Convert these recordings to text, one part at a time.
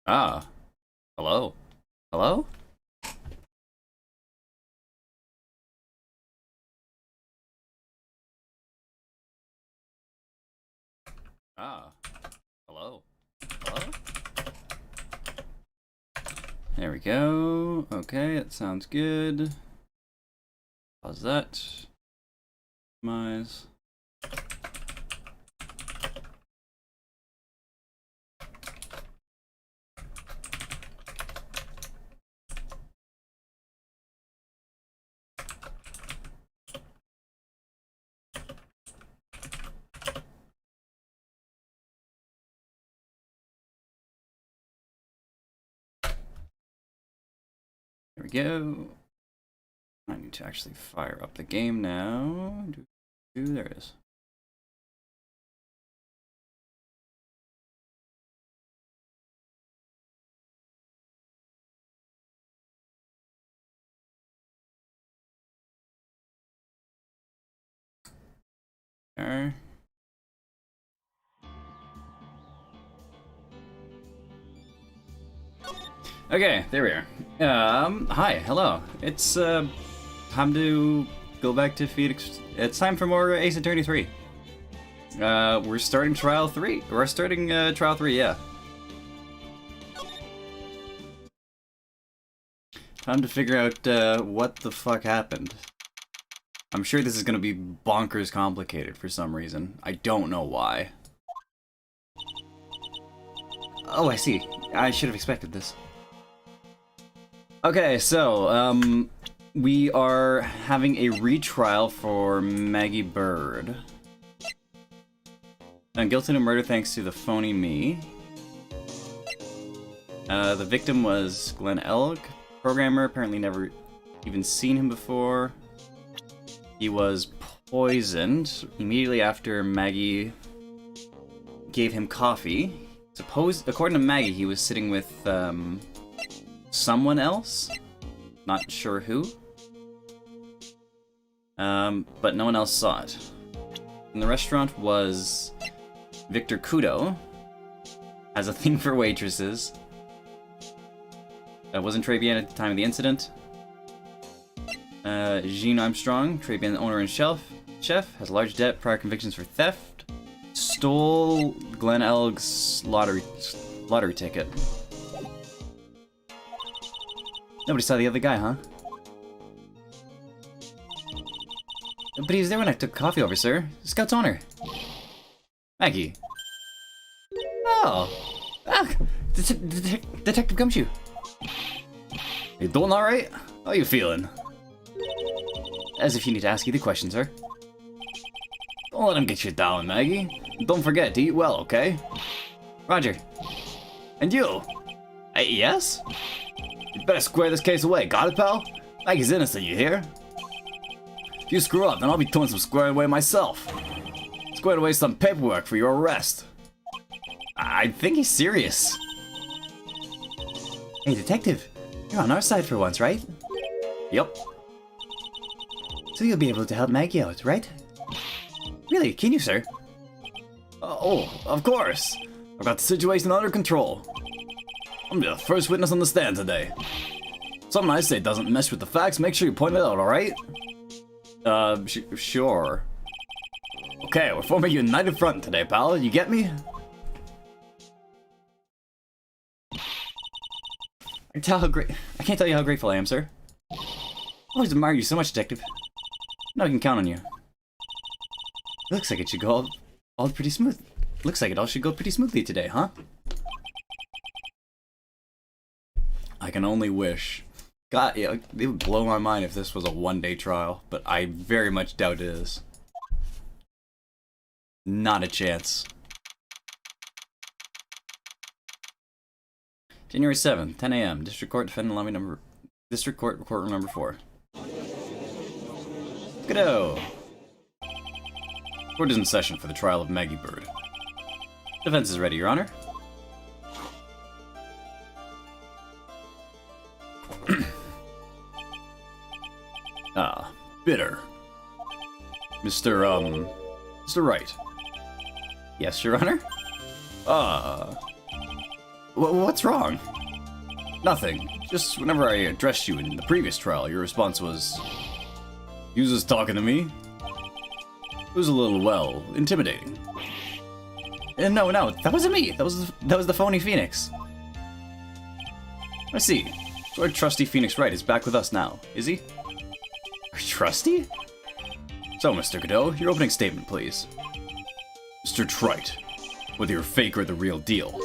Ah, hello. Hello? Ah, hello. Hello? There we go. Okay, that sounds good. Pause that. Minimize. There we go. I need to actually fire up the game now. There it is. There. Okay, there we are. Hi, hello. It's time to go back to Phoenix. It's time for more Ace Attorney 3. We're starting Trial 3. We're starting Trial 3, yeah. Time to figure out what the fuck happened. I'm sure this is gonna be bonkers complicated for some reason. I don't know why. Oh, I see. I should have expected this. Okay, so, we are having a retrial for Maggie Bird. Found guilty of murder thanks to the phony me. The victim was Glenn Elk, programmer, apparently never even seen him before. He was poisoned immediately after Maggie gave him coffee. According to Maggie, he was sitting with, someone else? Not sure who. But no one else saw it. And the restaurant was Victor Kudo. Has a thing for waitresses. Wasn't Trabian at the time of the incident. Jean Armstrong, Trabian owner and chef, has large debt, prior convictions for theft. Stole Glenn Elg's lottery ticket. Nobody saw the other guy, huh? But he was there when I took coffee over, sir. Scout's honor. Maggie. Oh. Ah, Detective Gumshoe. You doing alright? How you feeling? As if you need to ask you the question, sir. Don't let him get you down, Maggie. Don't forget to eat well, okay? Roger. And you? Hey, yes? You better square this case away, got it, pal? Maggie's innocent, you hear? If you screw up, then I'll be doing some squaring away myself. Squared away some paperwork for your arrest. I think he's serious. Hey, detective. You're on our side for once, right? Yep. So you'll be able to help Maggie out, right? Really, can you, sir? Oh, of course. I've got the situation under control. I'm the first witness on the stand today. Something I say doesn't mesh with the facts, make sure you point it out, alright? Sure. Okay, we're forming a united front today, pal. You get me? I can't tell you how grateful I am, sir. I always admire you so much, detective. Now I can count on you. Looks like it should go all pretty smooth. Looks like it all should go pretty smoothly today, huh? I can only wish. God, yeah, it would blow my mind if this was a one-day trial, but I very much doubt it is. Not a chance. January 7th, 10 a.m. District Court Defendant Lobby number... District Court Courtroom number 4. Good-o! Court is in session for the trial of Maggie Bird. Defense is ready, Your Honor. Bitter. Mr. Wright. Yes, Your Honor? What's wrong? Nothing. Just whenever I addressed you in the previous trial, your response was... You was just talking to me? It was a little, well, intimidating. No, that wasn't me. That was the phony Phoenix. I see. So our trusty Phoenix Wright is back with us now, is he? Our trusty? So, Mr. Godot, your opening statement, please. Mr. Trite, whether you're fake or the real deal,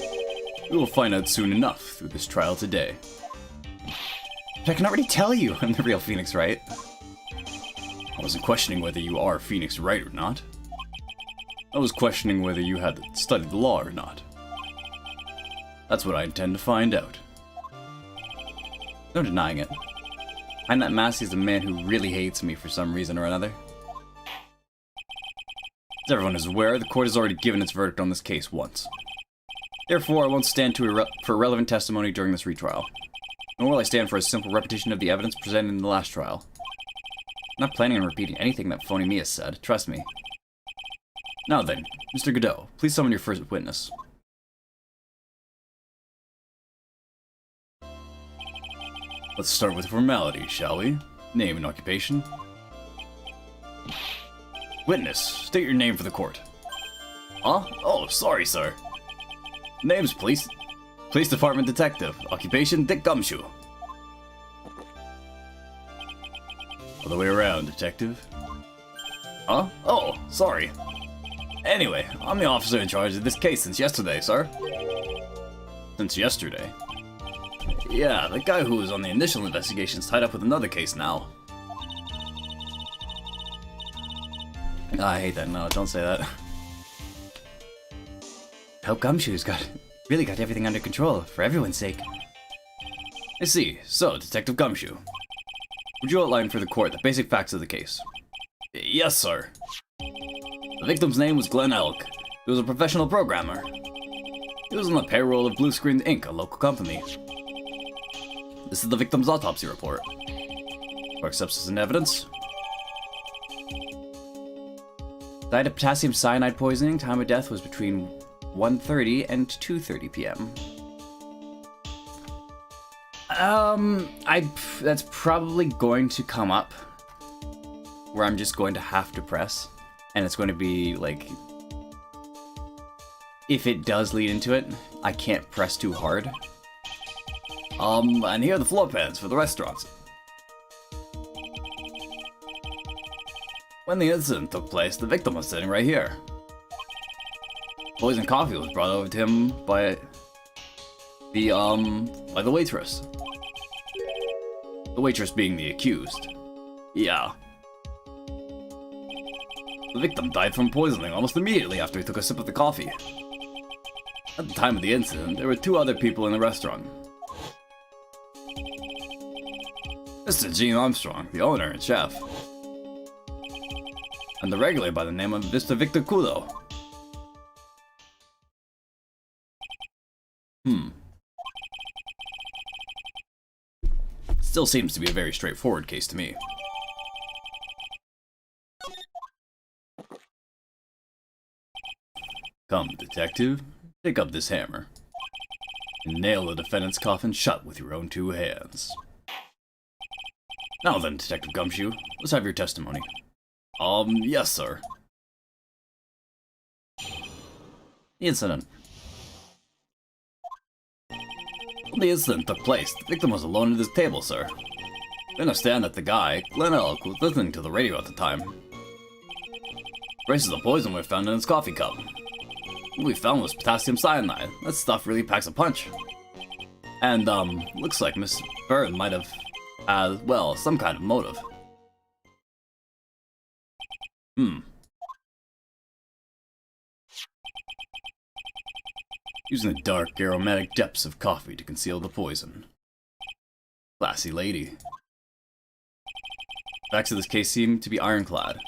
we will find out soon enough through this trial today. But I can already tell you I'm the real Phoenix Wright. I wasn't questioning whether you are Phoenix Wright or not. I was questioning whether you had studied the law or not. That's what I intend to find out. No denying it. Behind that mask is a man who really hates me for some reason or another. As everyone is aware, the court has already given its verdict on this case once. Therefore, I won't stand for irrelevant testimony during this retrial. Nor will I stand for a simple repetition of the evidence presented in the last trial. I'm not planning on repeating anything that Phony Mia said, trust me. Now then, Mr. Godot, please summon your first witness. Let's start with formalities, shall we? Name and occupation. Witness, state your name for the court. Huh? Oh, sorry, sir. Names, please. Police Department Detective. Occupation, Dick Gumshoe. Other way around, Detective. Huh? Oh, sorry. Anyway, I'm the officer in charge of this case since yesterday, sir. Since yesterday? Yeah, the guy who was on the initial investigation's tied up with another case now. I hate that. No, don't say that. Hope Gumshoe's really got everything under control, for everyone's sake. I see. So, Detective Gumshoe, would you outline for the court the basic facts of the case? Yes, sir. The victim's name was Glenn Elk. He was a professional programmer. He was on the payroll of Blue Screen Inc., a local company. This is the victim's autopsy report. Court accepts this in evidence. Died of potassium cyanide poisoning. Time of death was between 1:30 and 2:30 p.m. That's probably going to come up where I'm just going to have to press, and it's going to be like, if it does lead into it, I can't press too hard. And here are the floor plans for the restaurants. When the incident took place, the victim was sitting right here. Poison coffee was brought over to him by the waitress. The waitress being the accused. Yeah. The victim died from poisoning almost immediately after he took a sip of the coffee. At the time of the incident, there were 2 other people in the restaurant. Mr. Gene Armstrong, the owner and chef. And the regular by the name of Mr. Victor Kudo. Still seems to be a very straightforward case to me. Come, detective, pick up this hammer. And nail the defendant's coffin shut with your own 2 hands. Now then, Detective Gumshoe, let's have your testimony. Yes, sir. The incident. When the incident took place, the victim was alone at his table, sir. I understand that the guy, Glenn Elk, was listening to the radio at the time. Traces of poison were found in his coffee cup. What we found was potassium cyanide. That stuff really packs a punch. And, looks like Miss Byrne might have had, well, some kind of motive. Using the dark, aromatic depths of coffee to conceal the poison. Classy lady. Facts of this case seem to be ironclad.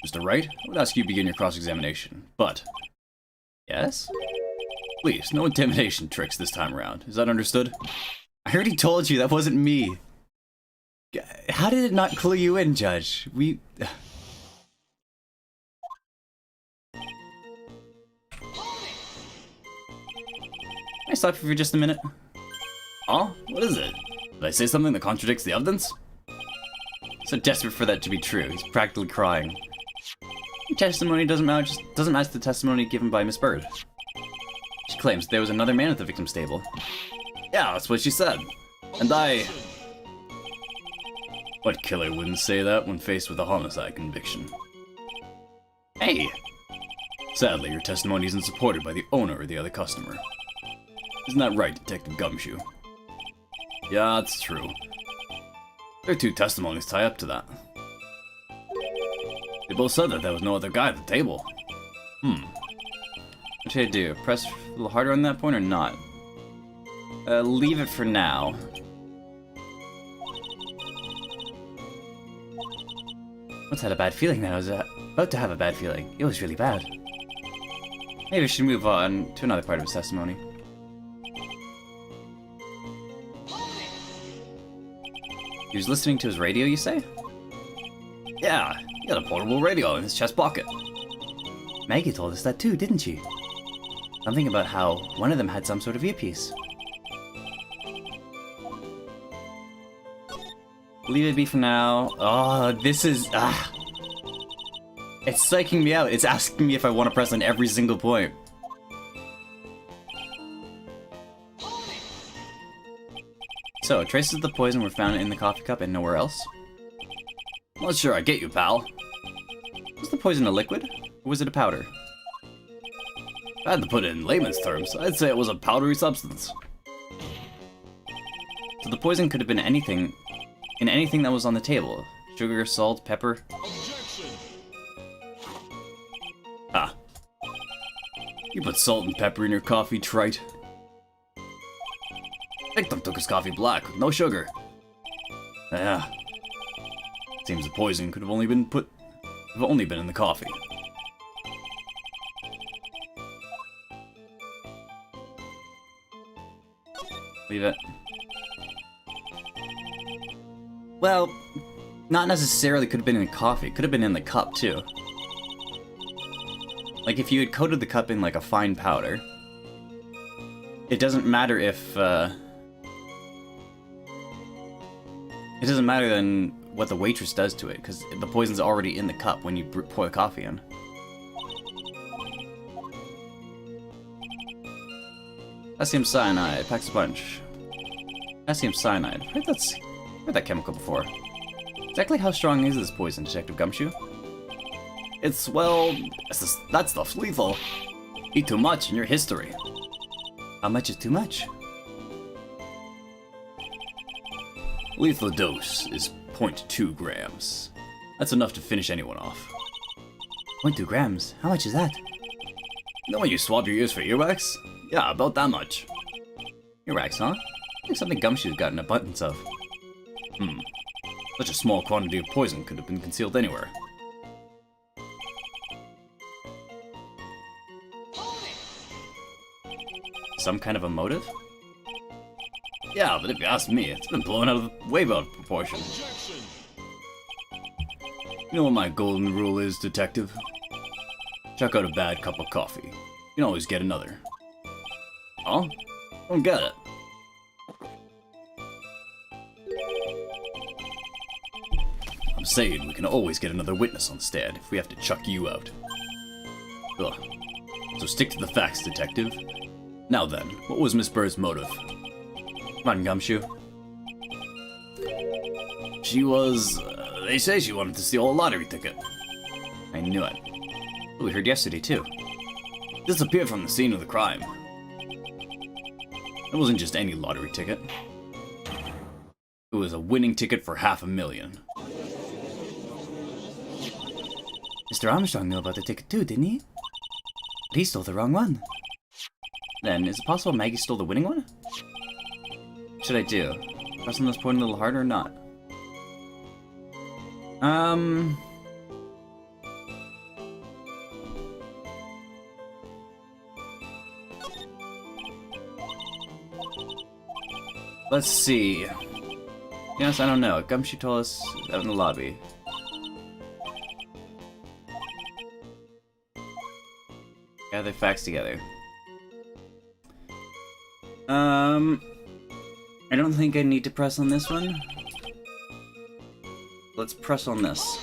Mr. Wright, I would ask you to begin your cross-examination, but... Yes? Please, no intimidation tricks this time around. Is that understood? I already told you that wasn't me. How did it not clue you in, Judge? I stop you for just a minute? Oh, what is it? Did I say something that contradicts the evidence? So desperate for that to be true, he's practically crying. Your testimony doesn't match the testimony given by Miss Bird. She claims there was another man at the victim's table. Yeah, that's what she said. And What killer wouldn't say that when faced with a homicide conviction? Hey! Sadly, your testimony isn't supported by the owner or the other customer. Isn't that right, Detective Gumshoe? Yeah, that's true. Their two testimonies tie up to that. They both said that there was no other guy at the table. What should I do? Press a little harder on that point or not? Leave it for now. Once had a bad feeling that I was about to have a bad feeling. It was really bad. Maybe I should move on to another part of his testimony. He was listening to his radio, you say? Yeah, he had a portable radio in his chest pocket. Maggie told us that too, didn't she? Something about how one of them had some sort of earpiece. Leave it be for now. Oh, this is... It's psyching me out. It's asking me if I want to press on every single point. So, traces of the poison were found in the coffee cup and nowhere else? Well, sure, I get you, pal. Was the poison a liquid, or was it a powder? If I had to put it in layman's terms, I'd say it was a powdery substance. So the poison could have been anything, in anything that was on the table. Sugar, salt, pepper. Objection. Ah. You put salt and pepper in your coffee, trite. Victim took his coffee black, with no sugar. Yeah. Seems the poison could have only been in the coffee. Leave it. Well, not necessarily could have been in the coffee. Could have been in the cup, too. Like, if you had coated the cup in, like, a fine powder, it doesn't matter if, it doesn't matter then what the waitress does to it, because the poison's already in the cup when you pour the coffee in. Potassium cyanide, packs a punch. Potassium cyanide. Heard that chemical before. Exactly how strong is this poison, Detective Gumshoe? It's, well, that stuff's lethal. Eat too much and you're history. How much is too much? Lethal dose is 0.2 grams. That's enough to finish anyone off. 0.2 grams? How much is that? You know when you swab your ears for earwax? Yeah, about that much. Earwax, huh? I think something Gumshoe's got an abundance of. Such a small quantity of poison could have been concealed anywhere. Some kind of a motive? Yeah, but if you ask me, it's been blown way out of proportion. Objection. You know what my golden rule is, Detective? Check out a bad cup of coffee. You can always get another. Huh? Don't get it. I'm saying we can always get another witness on the stand if we have to chuck you out. Ugh. So stick to the facts, Detective. Now then, what was Miss Bird's motive? Come on, Gumshoe. She was... they say she wanted to steal a lottery ticket. I knew it. We heard yesterday, too. Disappeared from the scene of the crime. It wasn't just any lottery ticket. It was a winning ticket for $500,000. Mr. Armstrong knew about the ticket too, didn't he? But he stole the wrong one. Then, is it possible Maggie stole the winning one? What should I do? Press on this point a little harder or not? Let's see. Yes, I don't know. Gumshoe told us out in the lobby. Gather facts together. I don't think I need to press on this one. Let's press on this.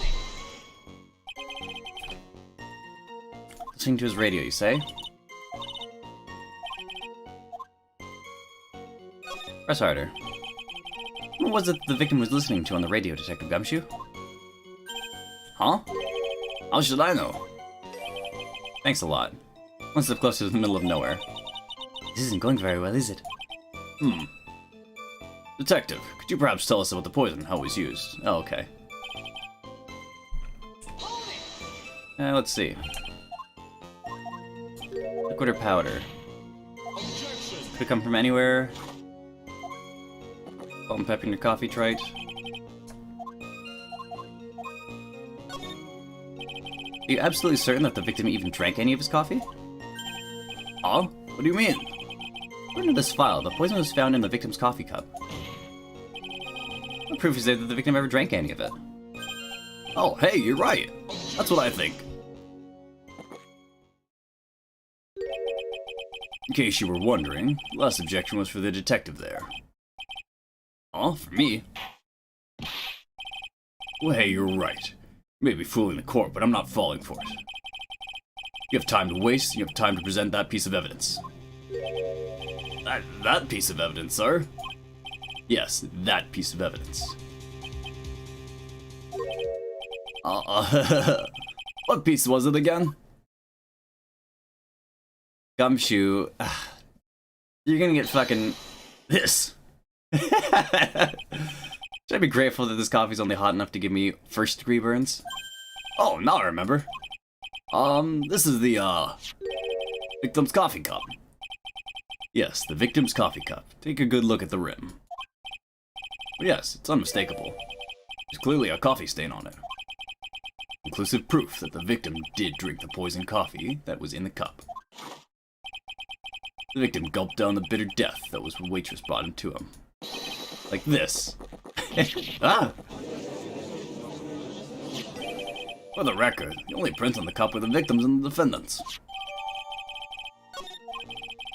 Listening to his radio, you say? Press harder. What was it the victim was listening to on the radio, Detective Gumshoe? Huh? How should I know? Thanks a lot. One step closer to the middle of nowhere. This isn't going very well, is it? Detective, could you perhaps tell us about the poison, how it was used? Oh, okay. Let's see. Liquid or powder? Could it come from anywhere? Salt and pepper in your coffee, trite? Are you absolutely certain that the victim even drank any of his coffee? Huh? What do you mean? According to this file, the poison was found in the victim's coffee cup. What proof is there that the victim ever drank any of it? Oh, hey, you're right. That's what I think. In case you were wondering, the last objection was for the detective there. Huh? For me? Well, hey, you're right. You may be fooling the court, but I'm not falling for it. You have time to waste, you have time to present that piece of evidence. That piece of evidence, sir? Yes, that piece of evidence. What piece was it again? Gumshoe, you're gonna get fucking this. Should I be grateful that this coffee's only hot enough to give me first-degree burns? Oh, now I remember. This is the, victim's coffee cup. Yes, the victim's coffee cup. Take a good look at the rim. Yes, it's unmistakable. There's clearly a coffee stain on it. Conclusive proof that the victim did drink the poisoned coffee that was in the cup. The victim gulped down the bitter death that was the waitress brought into him. Like this. Ah! For the record, the only prints on the cup were the victims and the defendants.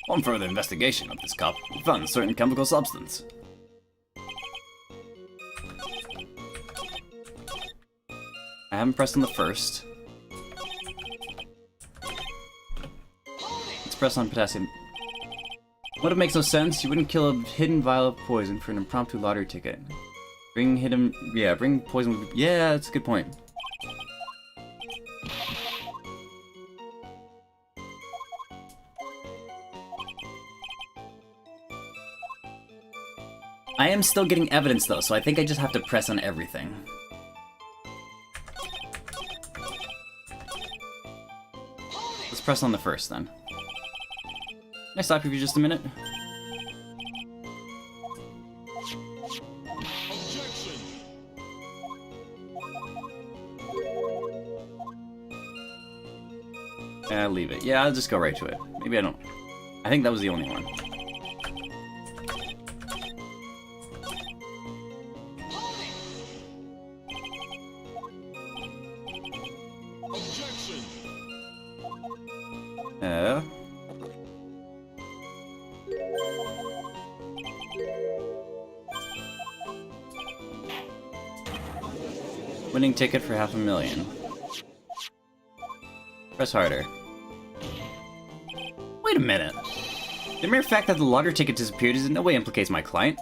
On further investigation of this cup, we found a certain chemical substance. I haven't pressed on the first. Let's press on potassium. What if it makes no sense? You wouldn't kill a hidden vial of poison for an impromptu lottery ticket. Bring poison. Yeah, that's a good point. I am still getting evidence though, so I think I just have to press on everything. Let's press on the first then. Can I stop you for just a minute? Leave it. Yeah, I'll just go right to it. Maybe I don't. I think that was the only one. Winning ticket for $500,000. Press harder. Wait a minute. The mere fact that the lottery ticket disappeared in no way implicates my client.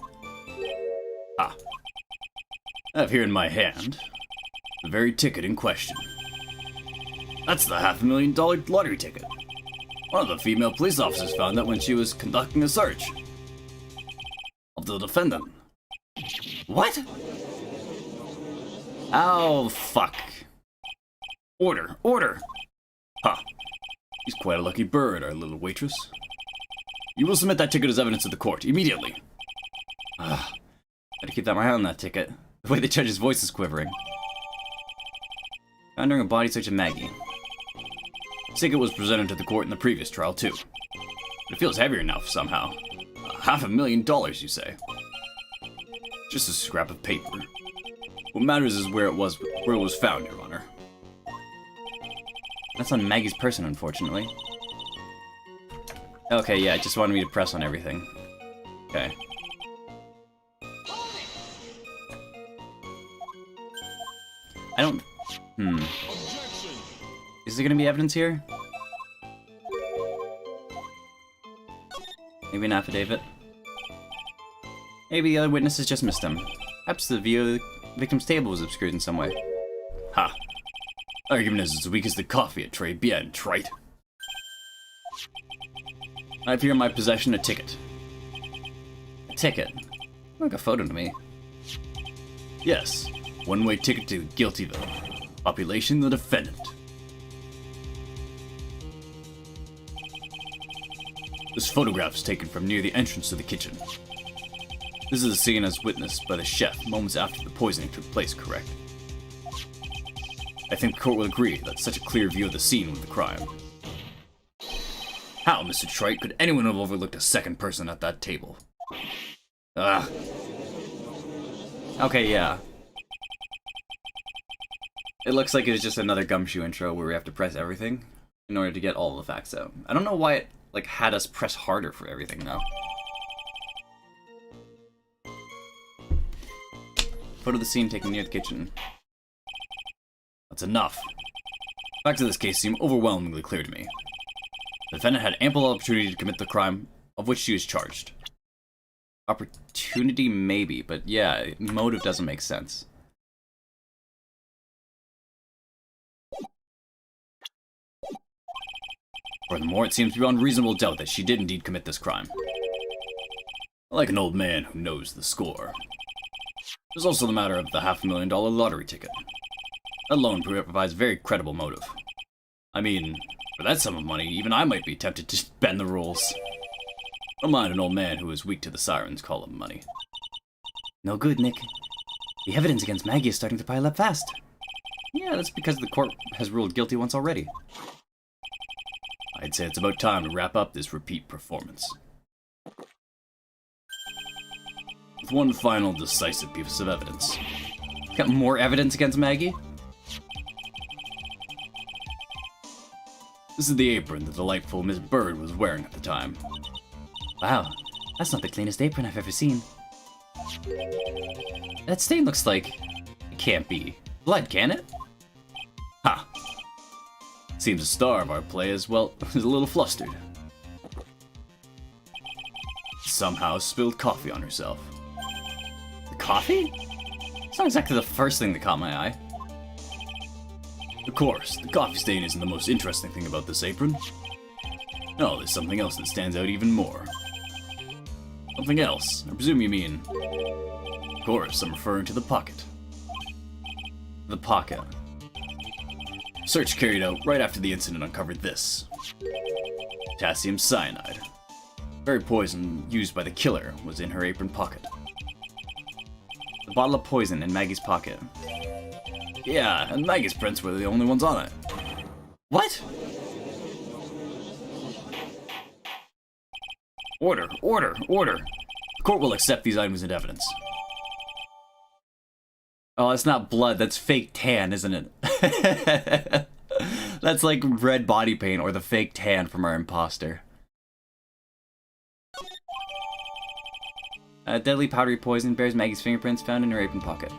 Ah. I have here in my hand the very ticket in question. That's the $500,000 lottery ticket. One of the female police officers found that when she was conducting a search of the defendant. What? Oh, fuck. Order, order! Ha! He's quite a lucky bird, our little waitress. You will submit that ticket as evidence to the court, immediately. Gotta keep my eye on that ticket. The way the judge's voice is quivering. Found during a body search of Maggie. The ticket was presented to the court in the previous trial, too. But it feels heavier now, somehow. $500,000, you say? Just a scrap of paper. What matters is where it was found, Your Honor. That's on Maggie's person, unfortunately. Okay, yeah, it just wanted me to press on everything. Okay. I don't... Is there gonna be evidence here? Maybe an affidavit? Maybe the other witnesses just missed him. Perhaps the view of the victim's table was obscured in some way. Ha! Argument is as weak as the coffee at Tribulations, trite. I have here in my possession a ticket. A ticket? Like a photo to me. Yes, one-way ticket to Guiltyville. Population the defendant. This photograph is taken from near the entrance to the kitchen. This is a scene as witnessed by the chef moments after the poisoning took place, correct? I think the court will agree that such a clear view of the scene was the crime. How, Mr. Trite, could anyone have overlooked a second person at that table? Ah. Okay, yeah. It looks like it's just another Gumshoe intro where we have to press everything in order to get all the facts out. I don't know why it, like, had us press harder for everything, though. Photo of the scene taken near the kitchen. That's enough. Facts of this case seem overwhelmingly clear to me. The defendant had ample opportunity to commit the crime of which she was charged. Opportunity, maybe, but yeah, motive doesn't make sense. Furthermore, it seems beyond reasonable doubt that she did indeed commit this crime. Like an old man who knows the score. There's also the matter of the $500,000 lottery ticket. That alone provides very credible motive. I mean, for that sum of money, even I might be tempted to bend the rules. Don't mind an old man who is weak to the sirens call of money. No good, Nick. The evidence against Maggie is starting to pile up fast. Yeah, that's because the court has ruled guilty once already. I'd say it's about time to wrap up this repeat performance. With one final decisive piece of evidence. Got more evidence against Maggie? This is the apron the delightful Miss Bird was wearing at the time. Wow, that's not the cleanest apron I've ever seen. That stain looks like... It can't be blood, can it? Ha! Seems the star of our play as well is a little flustered. Somehow spilled coffee on herself. The coffee? It's not exactly the first thing that caught my eye. Of course, the coffee stain isn't the most interesting thing about this apron. No, there's something else that stands out even more. Something else? I presume you mean... Of course, I'm referring to the pocket. The pocket. Search carried out right after the incident uncovered this. Potassium cyanide. The very poison used by the killer was in her apron pocket. The bottle of poison in Maggie's pocket. Yeah, and Maggie's prints were the only ones on it. What? Order, order, order. The court will accept these items as evidence. Oh, that's not blood, that's fake tan, isn't it? That's like red body paint or the fake tan from our imposter. Deadly powdery poison bears Maggie's fingerprints found in her apron pocket.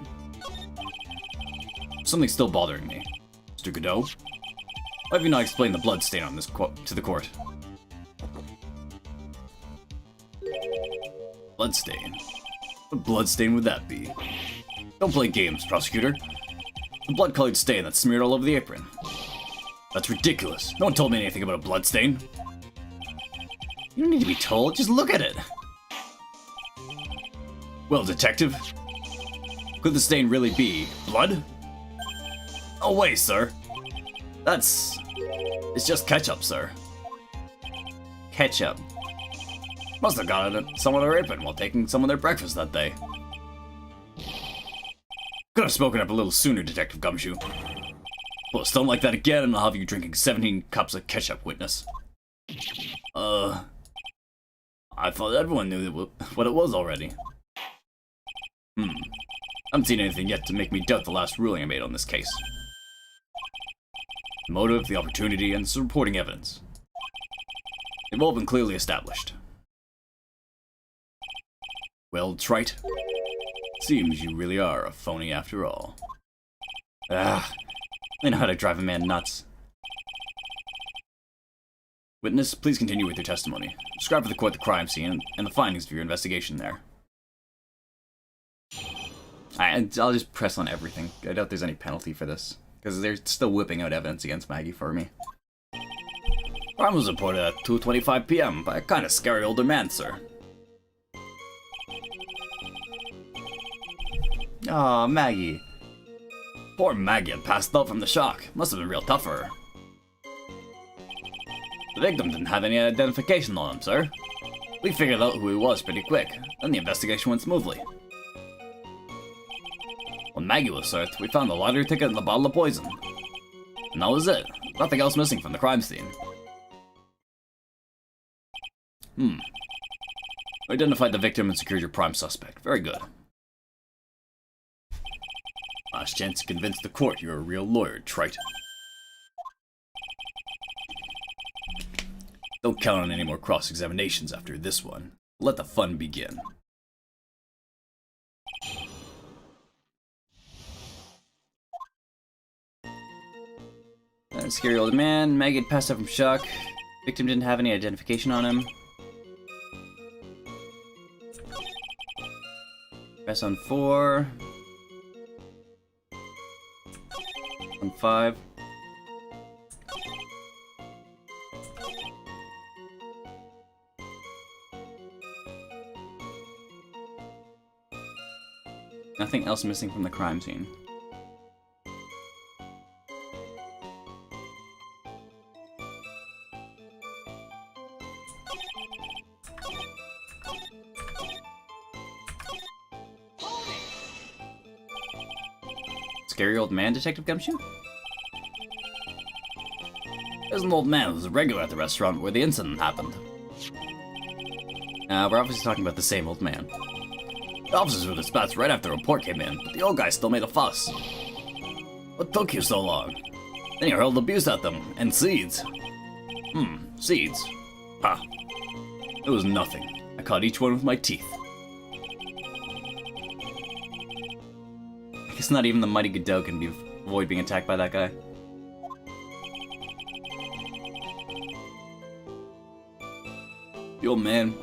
Something's still bothering me. Mr. Godot, why have you not explained the blood stain on this to the court? Bloodstain? What bloodstain would that be? Don't play games, prosecutor. The blood-colored stain that's smeared all over the apron. That's ridiculous. No one told me anything about a bloodstain. You don't need to be told, just look at it. Well, detective, could the stain really be blood? No way, sir. It's just ketchup, sir. Ketchup. Must have got it at some of their apron while taking some of their breakfast that day. Could have spoken up a little sooner, Detective Gumshoe. Well, don't like that again, and I'll have you drinking 17 cups of ketchup, witness. I thought everyone knew what it was already. I haven't seen anything yet to make me doubt the last ruling I made on this case. The motive, the opportunity, and supporting evidence. They've all been clearly established. Well, Trite, seems you really are a phony after all. Ah, I know how to drive a man nuts. Witness, please continue with your testimony. Describe for the court the crime scene and the findings of your investigation there. I'll just press on everything. I doubt there's any penalty for this, because they're still whipping out evidence against Maggie for me. Crime was reported at 2:25 p.m. by a kind of scary older man, sir. Aw, Maggie. Poor Maggie had passed out from the shock. Must have been real tough for her. The victim didn't have any identification on him, sir. We figured out who he was pretty quick, then the investigation went smoothly. When Maggie was searched, we found the lottery ticket and the bottle of poison. And that was it. Nothing else missing from the crime scene. Identified the victim and secured your prime suspect. Very good. Last chance to convince the court you're a real lawyer, Trite. Don't count on any more cross-examinations after this one. Let the fun begin. Scary old man. Maggie had passed out from shock. Victim didn't have any identification on him. Press on 4. On 5. Nothing else missing from the crime scene. Scary old man, Detective Gumshoe? There's an old man who was a regular at the restaurant where the incident happened. We're obviously talking about the same old man. The officers were dispatched right after the report came in, but the old guy still made a fuss. What took you so long? Then you hurled abuse at them, and seeds. Seeds. Ha. It was nothing. I caught each one with my teeth. I guess not even the Mighty Godot can avoid being attacked by that guy. The old man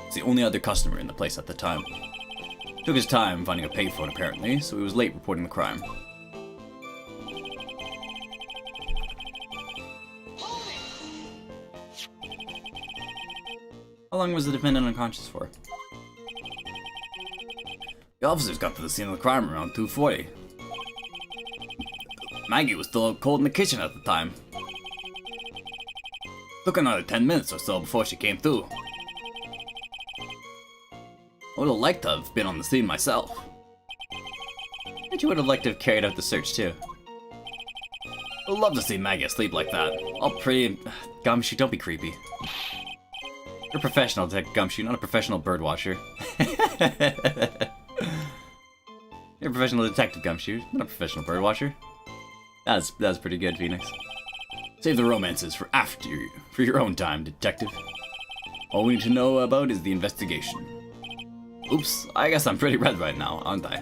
was the only other customer in the place at the time. Took his time finding a payphone apparently, so he was late reporting the crime. How long was the defendant unconscious for? The officers got to the scene of the crime around 2:40. Maggie was still out cold in the kitchen at the time. Took another 10 minutes or so before she came through. I would have liked to have been on the scene myself. I bet you would have liked to have carried out the search too. I would love to see Maggie asleep like that. All pretty and... Gumshoe, don't be creepy. You're a professional, Detective Gumshoe, not a professional birdwatcher. You're a professional Detective Gumshoe, not a professional birdwatcher. That's pretty good, Phoenix. Save the romances for after you, for your own time, Detective. All we need to know about is the investigation. Oops, I guess I'm pretty red right now, aren't I?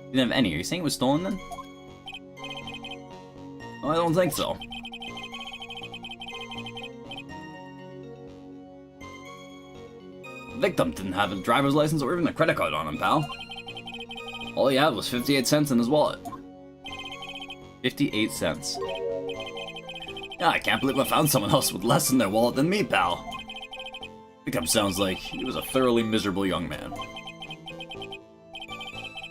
You didn't have any. Are you saying it was stolen then? Oh, I don't think so. The victim didn't have a driver's license or even a credit card on him, pal. All he had was 58 cents in his wallet. 58 cents. Yeah, I can't believe I found someone else with less in their wallet than me, pal. Victim sounds like he was a thoroughly miserable young man.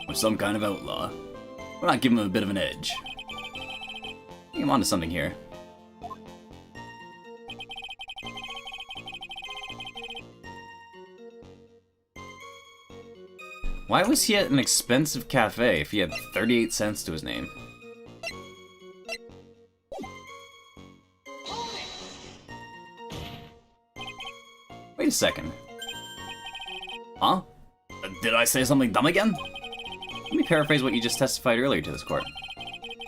Or some kind of outlaw. Why not give him a bit of an edge? I think I'm onto something here. Why was he at an expensive cafe if he had 38 cents to his name? Wait a second. Huh? Did I say something dumb again? Let me paraphrase what you just testified earlier to this court.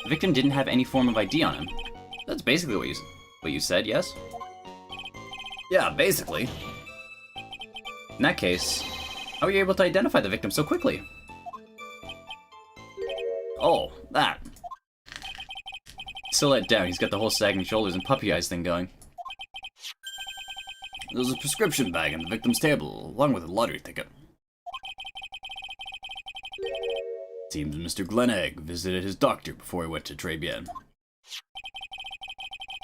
The victim didn't have any form of ID on him. That's basically what you said, yes? Yeah, basically. In that case, how were you able to identify the victim so quickly? Oh, that. Still let down, he's got the whole sagging shoulders and puppy eyes thing going. There's a prescription bag in the victim's table, along with a lottery ticket. Seems Mr. Glenegg visited his doctor before he went to Tribulations.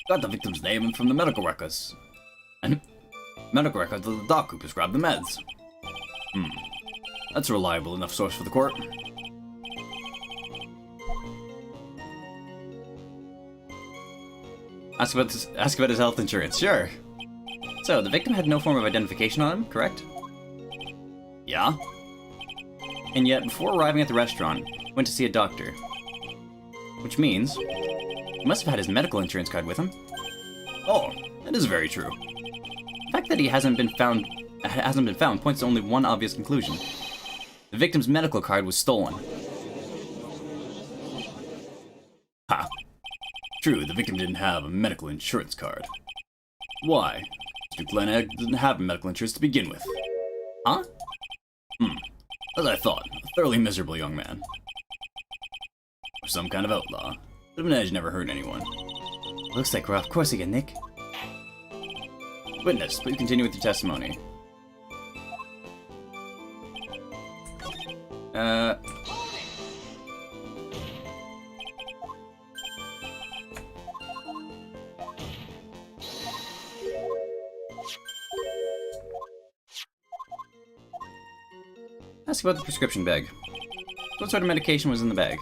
Got the victim's name from the medical records. And medical records of the doc who prescribed the meds. That's a reliable enough source for the court. Ask about his health insurance, sure. So, the victim had no form of identification on him, correct? Yeah. And yet, before arriving at the restaurant, he went to see a doctor. Which means, he must have had his medical insurance card with him. Oh, that is very true. The fact that he hasn't been found points to only one obvious conclusion. The victim's medical card was stolen. Ha. True, the victim didn't have a medical insurance card. Why? Mr. Glenegg didn't have medical insurance to begin with. Huh? As I thought, a thoroughly miserable young man. Or some kind of outlaw. But an edge never hurt anyone. Looks like we're off course again, Nick. Witness, please continue with your testimony. Ask about the prescription bag. What sort of medication was in the bag?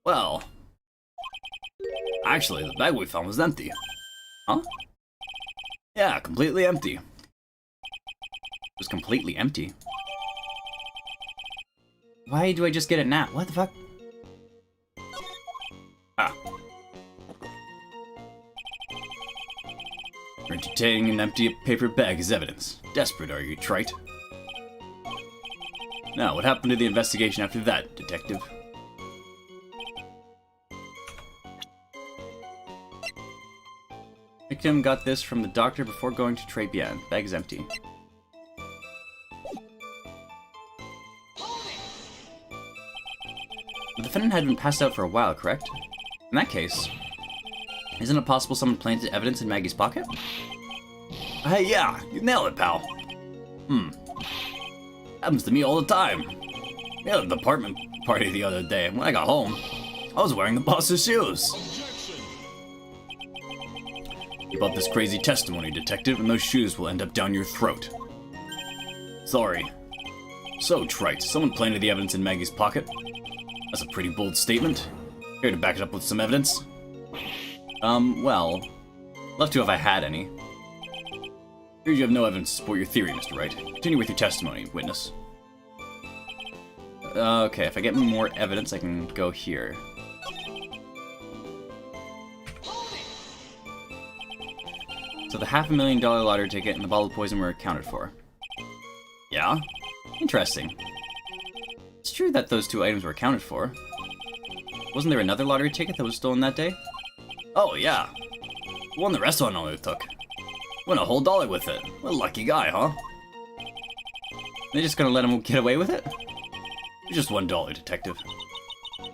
Well, actually, the bag we found was empty. Huh? Yeah, completely empty. It was completely empty. Why do I just get it now? What the fuck? Ah. Entertaining an empty paper bag as evidence. Desperate, are you, trite? Now, what happened to the investigation after that, detective? Victim got this from the doctor before going to Tribulations. Bag is empty. The defendant had been passed out for a while, correct? In that case, isn't it possible someone planted evidence in Maggie's pocket? Hey, yeah, you nailed it, pal. Happens to me all the time. We had a department party the other day. When I got home, I was wearing the boss's shoes. Keep up this crazy testimony, detective, and those shoes will end up down your throat. Sorry. So trite. Someone planted the evidence in Maggie's pocket. That's a pretty bold statement. Here to back it up with some evidence. Well, love to if I had any. Here you have no evidence to support your theory, Mr. Wright. Continue with your testimony, witness. Okay, if I get more evidence, I can go here. So the $500,000 lottery ticket and the bottle of poison were accounted for. Yeah? Interesting. It's true that those two items were accounted for. Wasn't there another lottery ticket that was stolen that day? Oh, yeah. The one the restaurant owner took. Won a whole dollar with it. What a lucky guy, huh? They're just gonna let him get away with it? It's just $1, detective.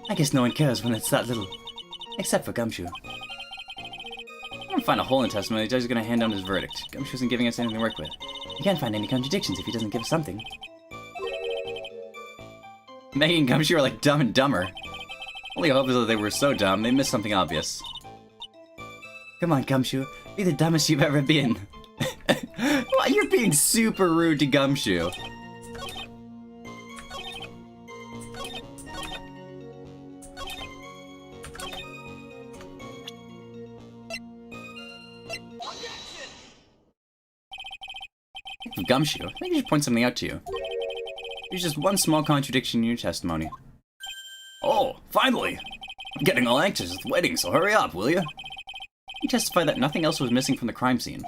I guess no one cares when it's that little. Except for Gumshoe. I'm gonna find a hole in testimony. The judge is gonna hand down his verdict. Gumshoe isn't giving us anything to work with. You can't find any contradictions if he doesn't give us something. Maggie and Gumshoe are like Dumb and Dumber. Only hope is that they were so dumb, they missed something obvious. Come on, Gumshoe. Be the dumbest you've ever been. Well, you're being super rude to Gumshoe. Gumshoe, I think I should point something out to you. There's just one small contradiction in your testimony. Oh, finally! I'm getting all anxious with waiting, so hurry up, will you? You testified that nothing else was missing from the crime scene.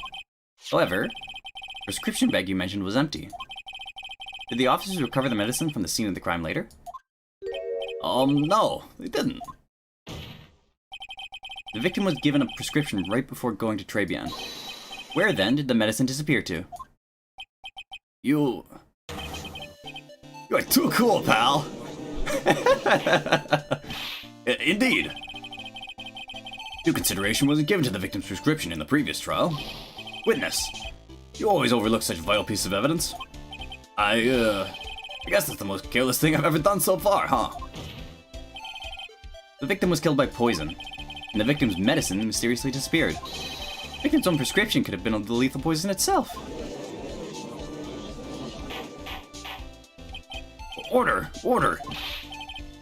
However, the prescription bag you mentioned was empty. Did the officers recover the medicine from the scene of the crime later? No, they didn't. The victim was given a prescription right before going to Trebian. Where then did the medicine disappear to? You're too cool, pal. Indeed. Due consideration wasn't given to the victim's prescription in the previous trial. Witness, you always overlook such vital piece of evidence. I guess that's the most careless thing I've ever done so far, huh? The victim was killed by poison, and the victim's medicine mysteriously disappeared. The victim's own prescription could have been the lethal poison itself. Order! Order!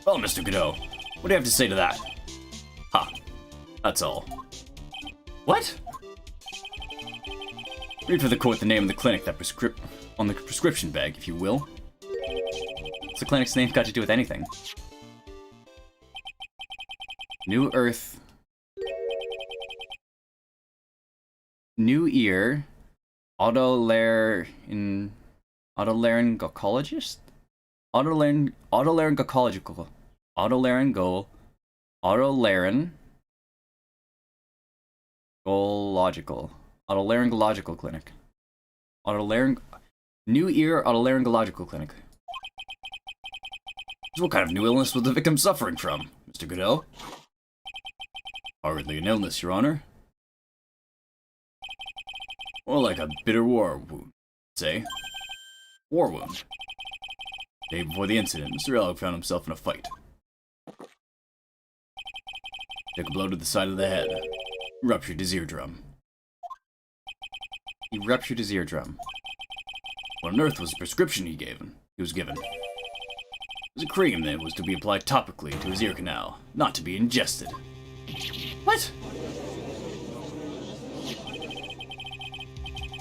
Well, Mr. Godot, what do you have to say to that? Ha. That's all. What? Read for the court the name of the clinic that on the prescription bag, if you will. What's the clinic's name got to do with anything? New Earth. New Ear. Otolaryngologist? Otolaryngological. Otolaryngological clinic. New Ear Otolaryngological clinic. What kind of new illness was the victim suffering from, Mr. Godot? Hardly an illness, Your Honor. More like a bitter war wound, say. War wound. The day before the incident, Mr. Elliot found himself in a fight. Took a blow to the side of the head. Ruptured his eardrum. He ruptured his eardrum. What on earth was the prescription he was given? It was a cream that was to be applied topically to his ear canal, not to be ingested. What?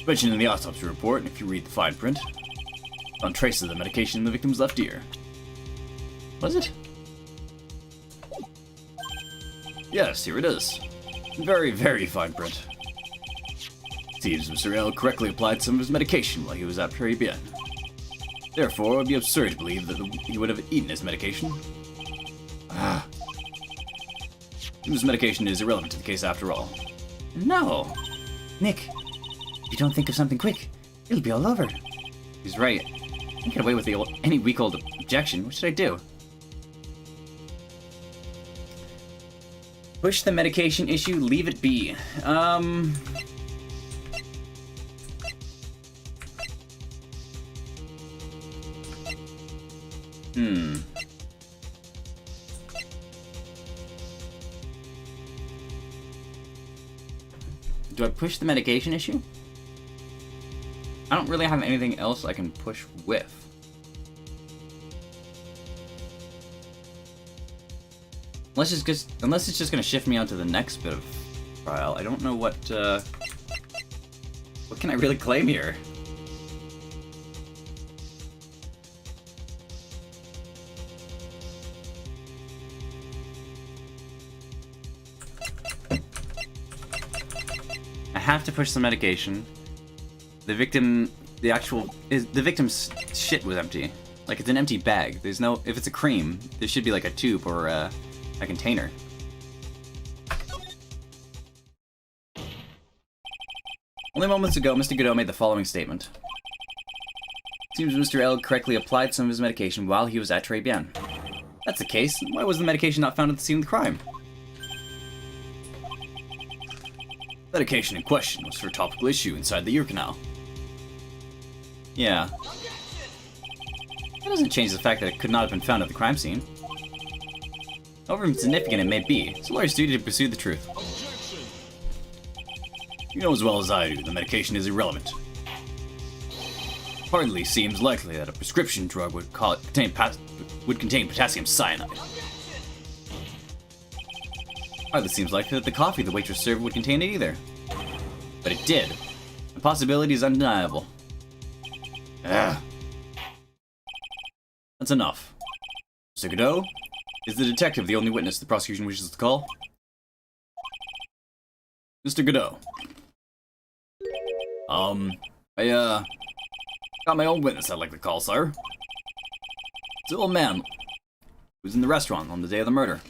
Mentioned in the autopsy report, if you read the fine print, found traces of the medication in the victim's left ear. Was it? Yes, here it is. Very, very fine print. Seems Mr. L correctly applied some of his medication while he was at Tribulations. Therefore, it would be absurd to believe that he would have eaten his medication. His medication is irrelevant to the case after all. No. Nick, if you don't think of something quick, it'll be all over. He's right. I can't get away with any weak-old objection. What should I do? Push the medication issue, leave it be. Do I push the medication issue? I don't really have anything else I can push with. Unless it's just gonna shift me onto the next bit of trial. I don't know what can I really claim here? I have to push the medication. The victim's shit was empty. Like, it's an empty bag. There's no, if it's a cream, there should be like a tube or a container. Only moments ago, Mr. Godot made the following statement. Seems Mr. L correctly applied some of his medication while he was at Tribulations. That's the case. Why was the medication not found at the scene of the crime? The medication in question was for a topical issue inside the ear canal. Yeah. That doesn't change the fact that it could not have been found at the crime scene. However insignificant it may be, it's a lawyer's duty to pursue the truth. You know as well as I do, the medication is irrelevant. Hardly seems likely that a prescription drug would contain potassium cyanide. Hardly seems likely that the coffee the waitress served would contain it either. But it did. The possibility is undeniable. That's enough. Mr. Godot, is the detective the only witness the prosecution wishes to call? Mr. Godot. I got my own witness I'd like to call, sir. It's an old man who was in the restaurant on the day of the murder.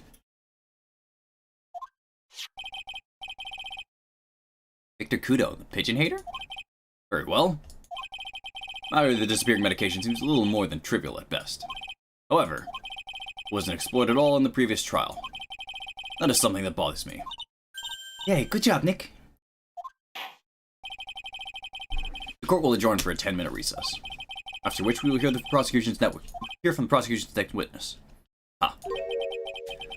Victor Kudo, the pigeon hater? Very well. Matter of the disappearing medication seems a little more than trivial at best. However, it wasn't explored at all in the previous trial. That is something that bothers me. Yay, good job, Nick. The court will adjourn for a 10-minute recess, after which we will hear from the prosecution's next witness.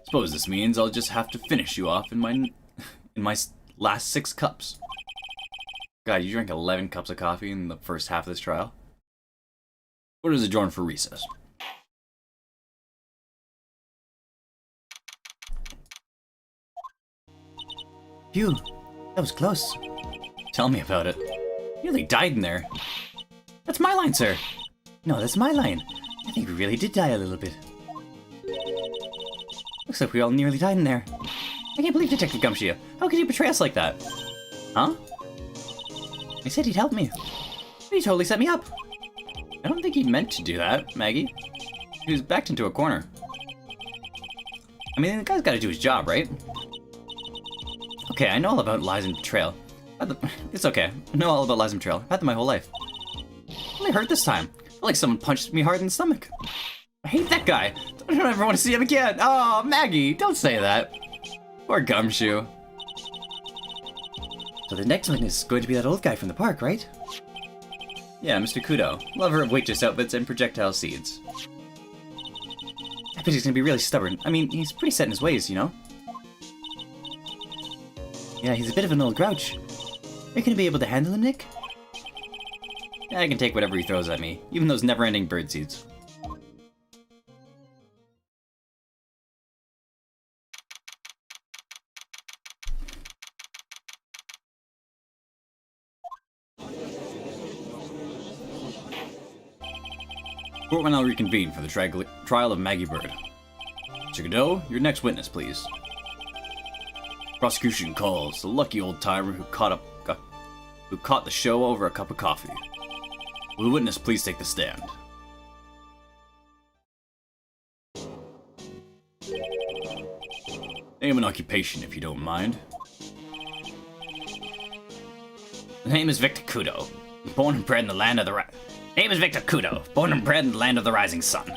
Suppose this means I'll just have to finish you off in my last 6 cups. God, you drank 11 cups of coffee in the first half of this trial? Court is adjourned for recess. Phew, that was close. Tell me about it. You nearly died in there. That's my line, sir. No, that's my line. I think we really did die a little bit. Looks like we all nearly died in there. I can't believe Detective Gumshoe. How could he betray us like that? Huh? He said he'd help me. He totally set me up. I don't think he meant to do that, Maggie. He was backed into a corner. I mean, the guy's got to do his job, right? Okay, I know all about lies and betrayal. It's okay. I know all about lies and betrayal. I've had them my whole life. Really hurt this time. I feel like someone punched me hard in the stomach. I hate that guy. I don't ever want to see him again. Oh, Maggie, don't say that. Poor Gumshoe. So the next one is going to be that old guy from the park, right? Yeah, Mr. Kudo. Lover of waitress outfits and projectile seeds. I bet he's gonna be really stubborn. I mean, he's pretty set in his ways, you know? Yeah, he's a bit of an old grouch. Are you gonna be able to handle him, Nick? Yeah, I can take whatever he throws at me, even those never-ending bird seeds. Court will now reconvene for the trial of Maggie Bird. Mr. Godot, your next witness, please. Prosecution calls the lucky old timer who caught the show over a cup of coffee. Will the witness please take the stand? Name and occupation, if you don't mind. The name is Victor Kudo, born and bred in the land of the Name is Victor Kudo, born and bred in the land of the rising sun.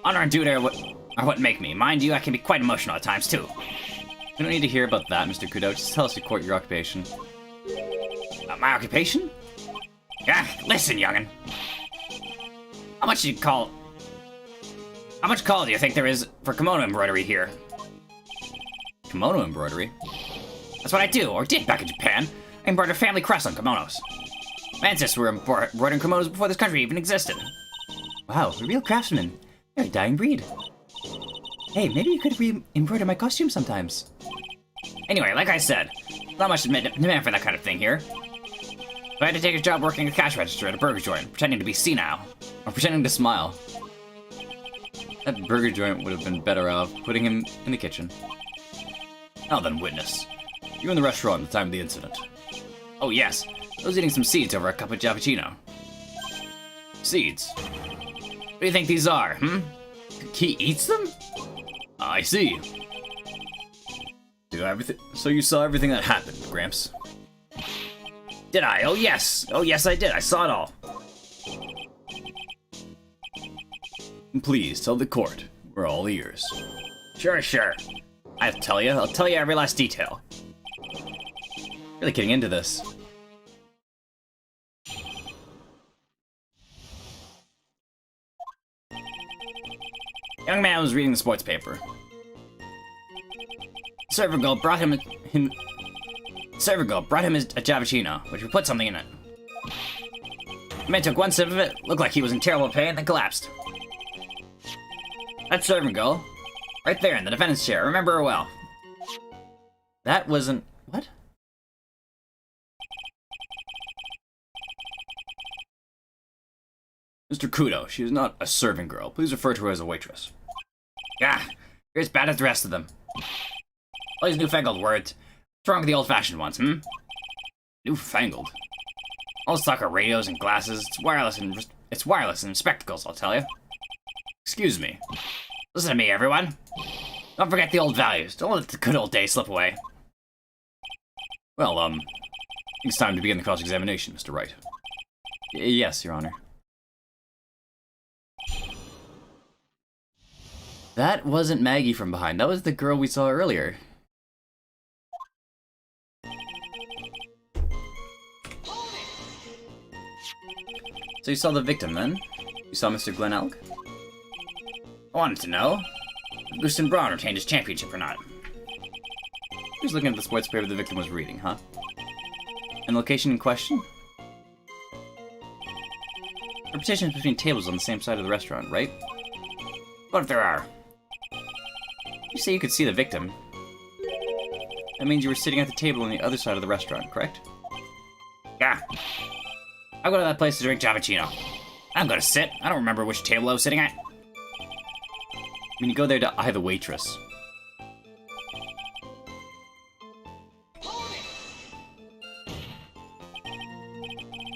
Honor and duty are what make me. Mind you, I can be quite emotional at times, too. We don't need to hear about that, Mr. Kudo. Just tell us to court your occupation. My occupation? Yeah, listen, young'un. How much call do you think there is for kimono embroidery here? Kimono embroidery? That's what I do, or did back in Japan. I embroidered family crests on kimonos. My ancestors were embroidering kimonos before this country even existed. Wow, a real craftsman. You're a dying breed. Hey, maybe you could re-embroider my costume sometimes. Anyway, like I said, not much demand for that kind of thing here. So I had to take a job working a cash register at a burger joint, pretending to be senile. Or pretending to smile. That burger joint would have been better off putting him in the kitchen. Now then, witness. You were in the restaurant at the time of the incident. Oh yes, I was eating some seeds over a cup of cappuccino. Seeds? What do you think these are, He eats them? I see. So you saw everything that happened, Gramps? Did I? Oh yes! Oh yes I did, I saw it all. Please, tell the court. We're all ears. Sure. I'll tell you every last detail. Really getting into this. Young man was reading the sports paper. Server girl brought him a cappuccino, which would put something in it. The man took one sip of it, looked like he was in terrible pain, then collapsed. That servant girl, right there in the defendant's chair, remember her well. That wasn't... what? Mr. Kudo, she is not a servant girl. Please refer to her as a waitress. Yeah, you're as bad as the rest of them. All these newfangled words. What's wrong with the old-fashioned ones, Newfangled? All this talk of radios and glasses. It's wireless and spectacles, I'll tell you. Excuse me. Listen to me, everyone. Don't forget the old values. Don't let the good old days slip away. Well, It's time to begin the cross-examination, Mr. Wright. Yes, Your Honor. That wasn't Maggie from behind. That was the girl we saw earlier. So you saw the victim, then? You saw Mr. Glenn Elk? I wanted to know if Guston Braun retained his championship or not. He was looking at the sports paper the victim was reading, huh? And the location in question? Repetitions between tables on the same side of the restaurant, right? What if there are? You say you could see the victim. That means you were sitting at the table on the other side of the restaurant, correct? Yeah. I go to that place to drink cappuccino. I'm gonna sit. I don't remember which table I was sitting at. I mean, you go there to eye the waitress.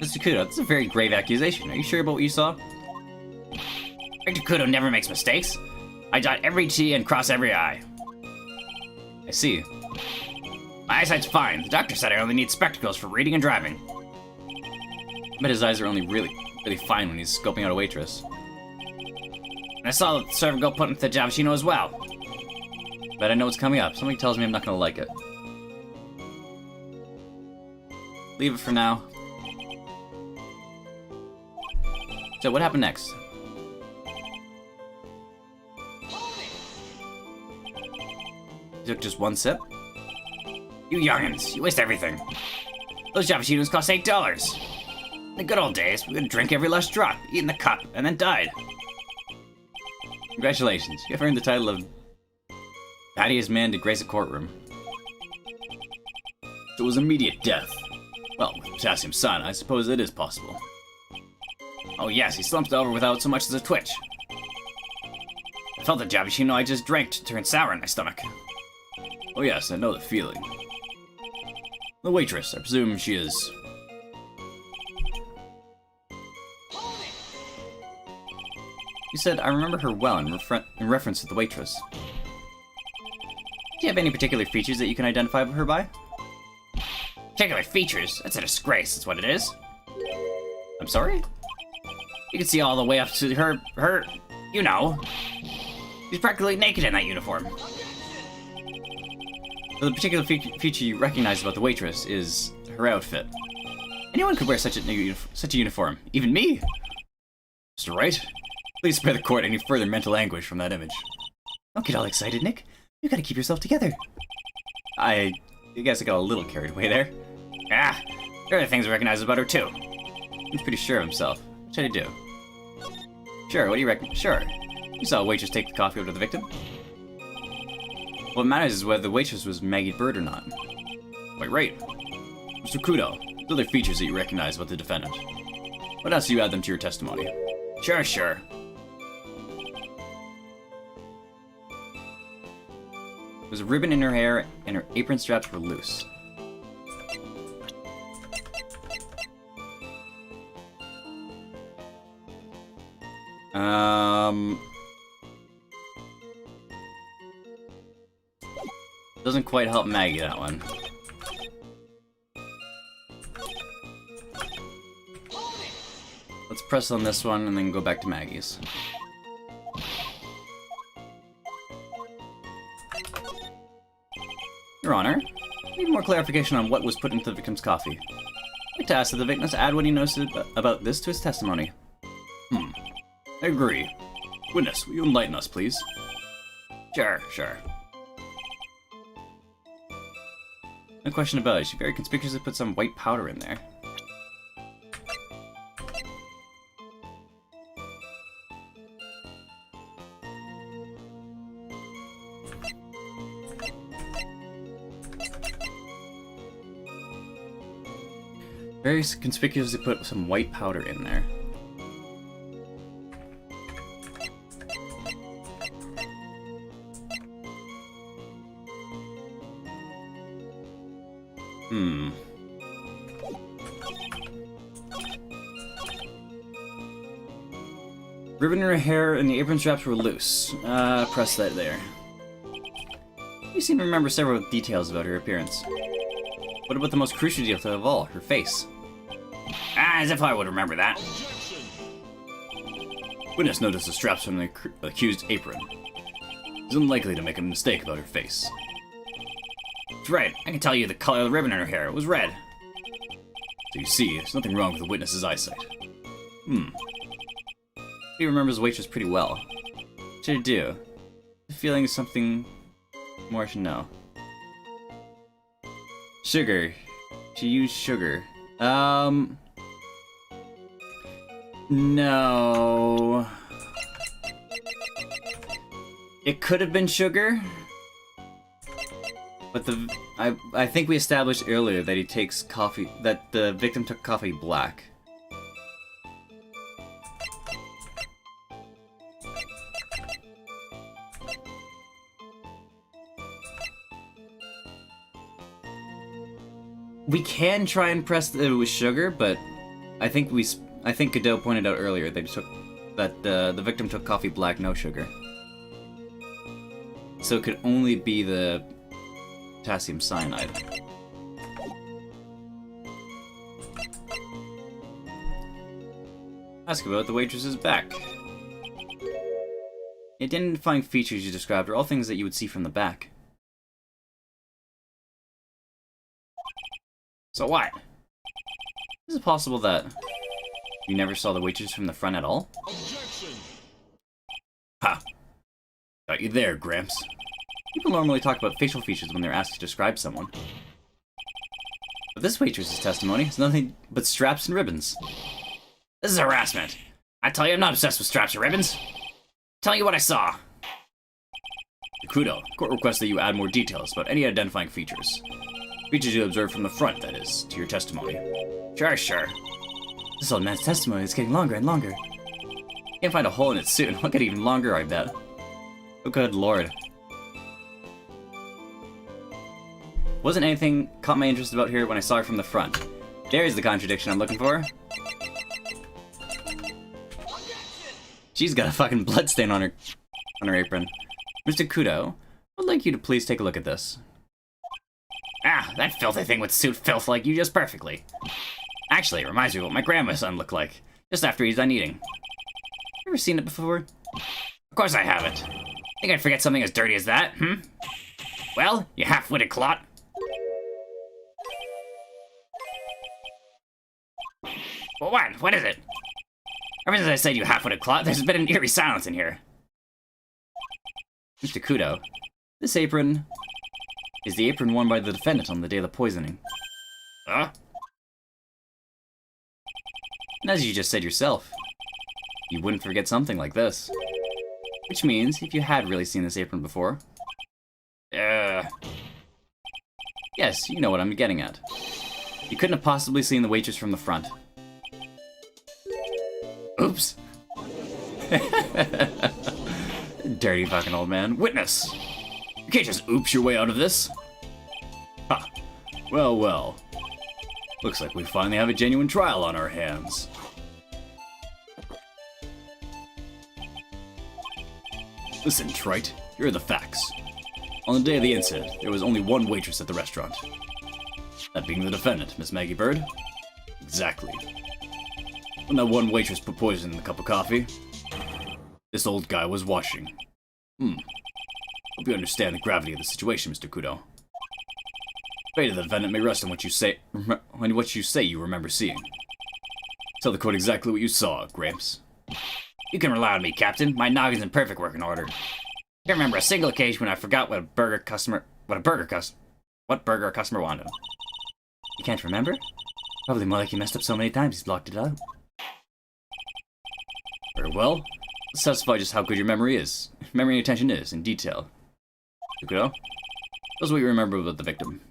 Mr. Kudo, that's a very grave accusation. Are you sure about what you saw? Dr. Kudo never makes mistakes. I dot every T and cross every I. I see. My eyesight's fine. The doctor said I only need spectacles for reading and driving. But his eyes are only really fine when he's scoping out a waitress. And I saw the server go put into the cappuccino as well. But I know what's coming up. Something tells me I'm not gonna like it. Leave it for now. So what happened next? You took just one sip? You youngins, you waste everything. Those cappuccinos cost $8. In the good old days, we would drink every last drop, eat in the cup, and then died. Congratulations, you have earned the title of Pattiest Man to grace a courtroom. So it was immediate death. Well, with Potassium's son, I suppose it is possible. Oh yes, he slumped over without so much as a twitch. I felt the cappuccino I just drank turn sour in my stomach. Oh yes, I know the feeling. The waitress, I presume she is... You said, I remember her well in reference to the waitress. Do you have any particular features that you can identify her by? Particular features? That's a disgrace, that's what it is. I'm sorry? You can see all the way up to her, you know. She's practically naked in that uniform. So the particular feature you recognize about the waitress is her outfit. Anyone could wear such a uniform, even me. Mr. Wright, please spare the court any further mental anguish from that image. Don't get all excited, Nick. You gotta keep yourself together. I guess I got a little carried away there. Ah, there are other things I recognize about her too. He's pretty sure of himself. What should I do? Sure, what do you reckon? Sure. You saw a waitress take the coffee over to the victim? What matters is whether the waitress was Maggie Bird or not. Quite right. Mr. Kudo, what other features that you recognize about the defendant? What else do you add them to your testimony? Sure, sure. There was a ribbon in her hair, and her apron straps were loose. Doesn't quite help Maggie, that one. Let's press on this one and then go back to Maggie's. Your Honor, I need more clarification on what was put into the victim's coffee. I'd like to ask that the witness add what he knows about this to his testimony. I agree. Witness, will you enlighten us, please? Sure, sure. No question about it, she very conspicuously put some white powder in there. Very conspicuously put some white powder in there. Ribbon in her hair and the apron straps were loose. Press that there. You seem to remember several details about her appearance. What about the most crucial detail of all, her face? Ah, as if I would remember that. Witness noticed the straps from the accused apron. It's unlikely to make a mistake about her face. That's right, I can tell you the color of the ribbon in her hair. It was red. So you see, there's nothing wrong with the witness's eyesight. He remembers the waitress pretty well. What should I do? The feeling is something more I should know. Sugar. She used sugar. No. It could have been sugar. But I think we established earlier that he takes coffee, that the victim took coffee black. We can try and press that it was sugar, but I think Godot pointed out earlier that the victim took coffee black, no sugar. So it could only be the potassium cyanide. Ask about the waitress's back. The identifying features you described are all things that you would see from the back. So what? Is it possible that you never saw the waitress from the front at all? Objection! Ha! Got you there, Gramps. People normally talk about facial features when they're asked to describe someone. But this waitress's testimony is nothing but straps and ribbons. This is harassment. I tell you, I'm not obsessed with straps or ribbons. I'm telling you what I saw. Kudo, court requests that you add more details about any identifying features. Features you observed from the front, that is, to your testimony. Sure. This old man's testimony is getting longer and longer. Can't find a hole in it soon. It'll get even longer, I bet. Oh, good lord. Wasn't anything caught my interest about here when I saw her from the front. There's the contradiction I'm looking for. She's got a fucking bloodstain on her apron. Mr. Kudo, I'd like you to please take a look at this. Ah, that filthy thing would suit filth like you just perfectly. Actually, it reminds me of what my grandma's son looked like, just after he's done eating. Ever seen it before? Of course I haven't. Think I'd forget something as dirty as that, Well, you half-witted clot. Well, what? What is it? Ever since I said you half-witted clot, there's been an eerie silence in here. Mr. Kudo, this apron is the apron worn by the defendant on the day of the poisoning. Huh? And as you just said yourself, you wouldn't forget something like this. Which means, if you had really seen this apron before... Yes, you know what I'm getting at. You couldn't have possibly seen the waitress from the front. Oops. Dirty fucking old man. Witness! You can't just oops your way out of this. Ha. Well. Looks like we finally have a genuine trial on our hands. Listen, trite. Here are the facts. On the day of the incident, there was only one waitress at the restaurant. That being the defendant, Miss Maggie Bird. Exactly. When that one waitress put poison in the cup of coffee, this old guy was watching. Hope you understand the gravity of the situation, Mr. Kudo. Fate of the defendant may rest on what you say you remember seeing. Tell the court exactly what you saw, Gramps. You can rely on me, Captain. My noggin's in perfect working order. I can't remember a single occasion when I forgot what burger a customer wanted. You can't remember? Probably more like you messed up so many times he's blocked it out. Very well. Let's specify just how good your memory is. Memory and attention is, in detail. Kudo, tell us what you remember about the victim.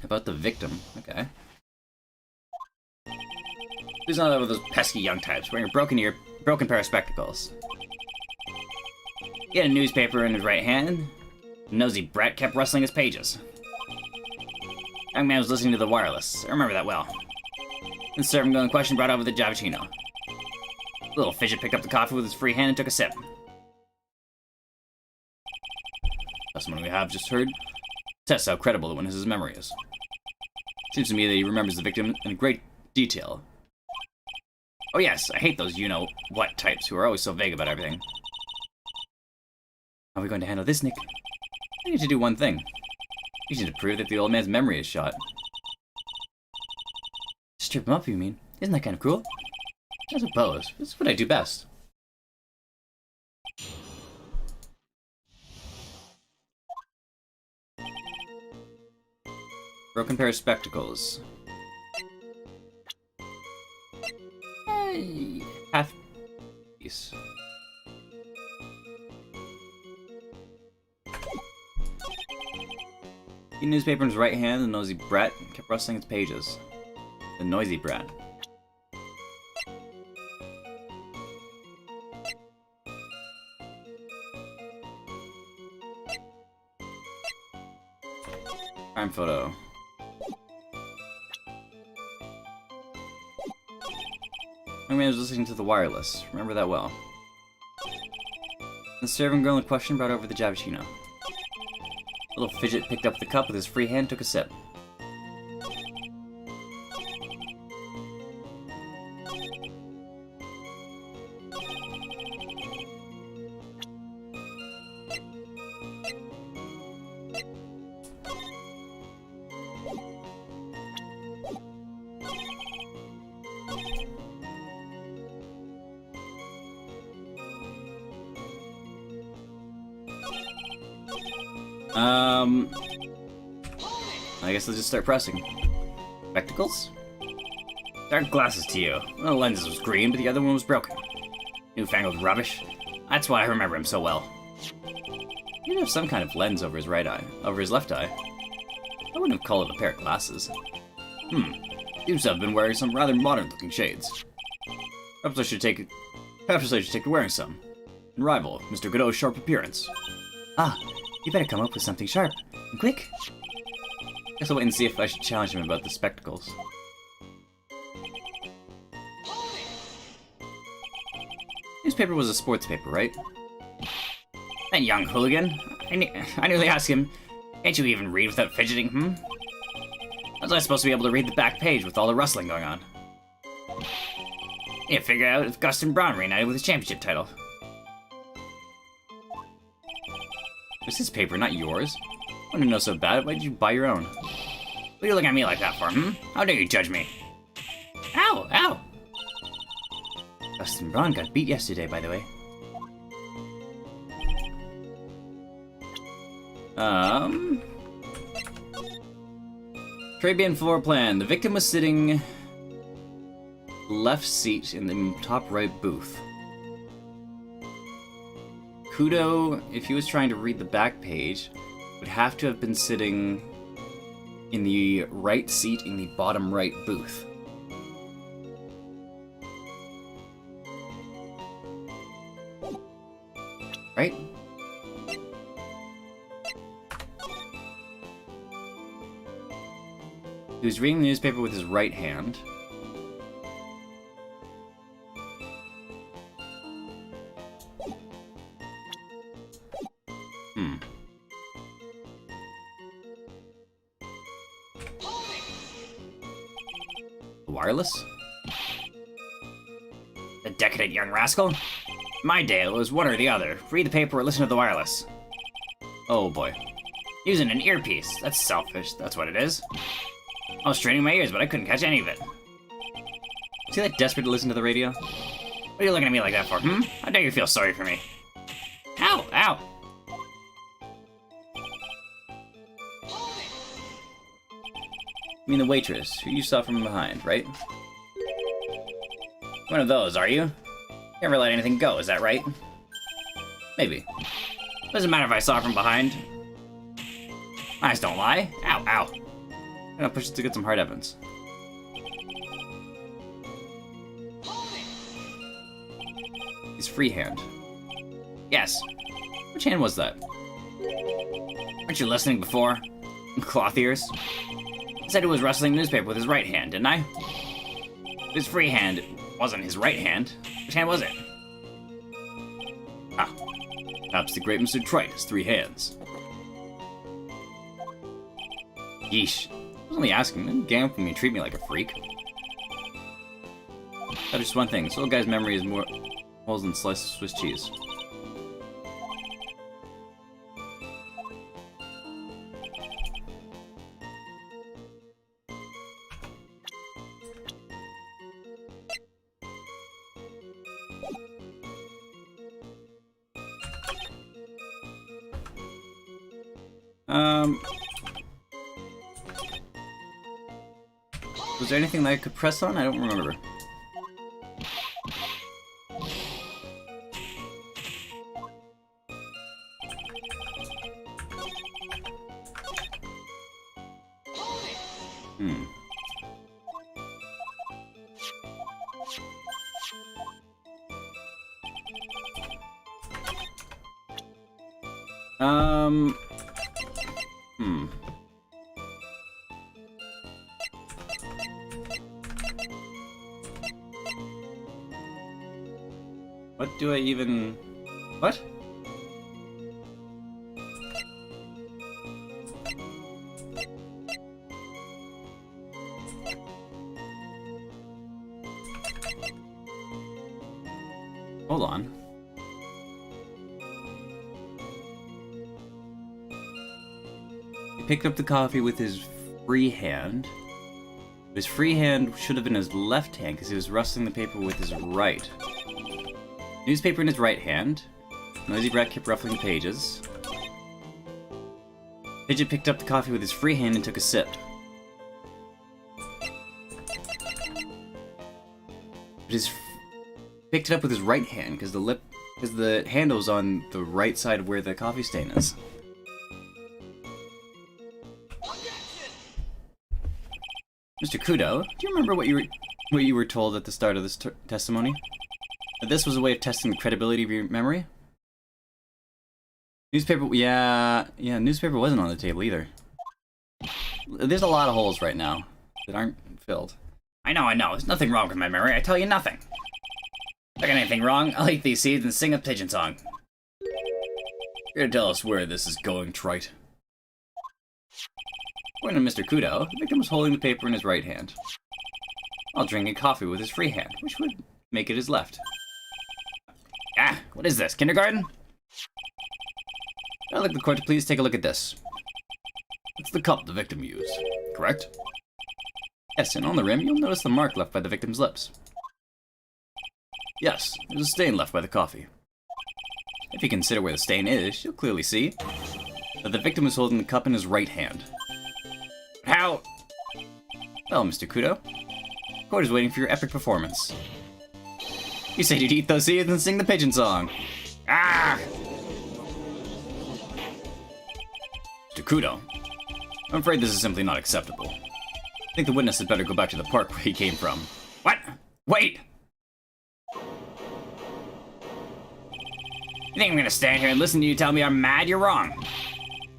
About the victim, okay. Who's not that with those pesky young types wearing a broken pair of spectacles? He had a newspaper in his right hand. The nosy brat kept rustling his pages. Young man was listening to the wireless. I remember that well. The servant in question brought over the Javicino. The little fidget picked up the coffee with his free hand and took a sip. That's what we have just heard. Tests how credible the witness's memory is. Seems to me that he remembers the victim in great detail. Oh yes, I hate those you-know-what types who are always so vague about everything. How are we going to handle this, Nick? We need to do one thing. We need to prove that the old man's memory is shot. Strip him up, you mean? Isn't that kind of cruel? I suppose. This is what I do best. Broken pair of spectacles. Half piece. The newspaper in his right hand, the nosy brat kept rustling its pages. The noisy brat. Crime photo. Young man was listening to the wireless. Remember that well. The serving girl in question brought over the cappuccino. Little fidget picked up the cup with his free hand and took a sip. I guess I'll just start pressing. Spectacles? Dark glasses to you. One of the lenses was green, but the other one was broken. Newfangled rubbish. That's why I remember him so well. He'd have some kind of lens over his right eye, over his left eye. I wouldn't have called it a pair of glasses. Seems to have been wearing some rather modern-looking shades. Perhaps I should take to wearing some. And rival Mr. Godot's sharp appearance. Ah, you better come up with something sharp. And quick. Guess I'll wait and see if I should challenge him about the spectacles. Newspaper was a sports paper, right? That young hooligan. I nearly asked him, can't you even read without fidgeting, How was I supposed to be able to read the back page with all the rustling going on? Yeah, figure out if Gustin Braun reunited with his championship title. It's his paper, not yours. I want to know so bad, why did you buy your own? What are you looking at me like that for, How dare you judge me? Ow! Ow! Gustin Braun got beat yesterday, by the way. Trabian floor plan. The victim was sitting left seat in the top right booth. Kudo, if he was trying to read the back page, would have to have been sitting in the right seat in the bottom right booth. Right? He was reading the newspaper with his right hand. Wireless? The decadent young rascal? My day, it was one or the other. Read the paper or listen to the wireless. Oh boy. Using an earpiece. That's selfish. That's what it is. I was straining my ears, but I couldn't catch any of it. See that desperate to listen to the radio? What are you looking at me like that for, How dare you feel sorry for me? Ow! Ow! You mean the waitress, who you saw from behind, right? One of those, are you? Never let anything go, is that right? Maybe. Doesn't matter if I saw her from behind. Eyes don't lie. Ow, ow. I'm gonna push it to get some hard evidence. His free hand. Yes. Which hand was that? Weren't you listening before? Cloth ears? I said he was rustling the newspaper with his right hand, didn't I? His free hand wasn't his right hand. Which hand was it? Ah. Perhaps the great Mr. Trite has three hands. Yeesh. I was only asking. Don't gang up with me and treat me like a freak. Oh, just one thing. This little guy's memory is more holes than sliced Swiss cheese. Was there anything that I could press on? I don't remember. What do I even... What? Hold on. He picked up the coffee with his free hand. His free hand should have been his left hand because he was rustling the paper with his right. Newspaper in his right hand. Noisy Brat kept ruffling the pages. Fidget picked up the coffee with his free hand and took a sip. But picked it up with his right hand because the handle's on the right side of where the coffee stain is. Mr. Kudo, do you remember what you were told at the start of this testimony? That this was a way of testing the credibility of your memory? Newspaper, newspaper wasn't on the table either. There's a lot of holes right now that aren't filled. I know. There's nothing wrong with my memory. I tell you nothing. If I got anything wrong, I'll eat these seeds and sing a pigeon song. You're gonna tell us where this is going, trite. According to Mr. Kudo, the victim was holding the paper in his right hand, while drinking coffee with his free hand, which would make it his left. Ah, what is this, kindergarten? I'd like the court to please take a look at this. It's the cup the victim used, correct? Yes, and on the rim, you'll notice the mark left by the victim's lips. Yes, there's a stain left by the coffee. If you consider where the stain is, you'll clearly see that the victim was holding the cup in his right hand. How? Well, Mr. Kudo, the court is waiting for your epic performance. You said you'd eat those seeds and sing the pigeon song. Ah! Mr. Kudo, I'm afraid this is simply not acceptable. I think the witness had better go back to the park where he came from. What? Wait! You think I'm gonna stand here and listen to you tell me I'm mad? You're wrong.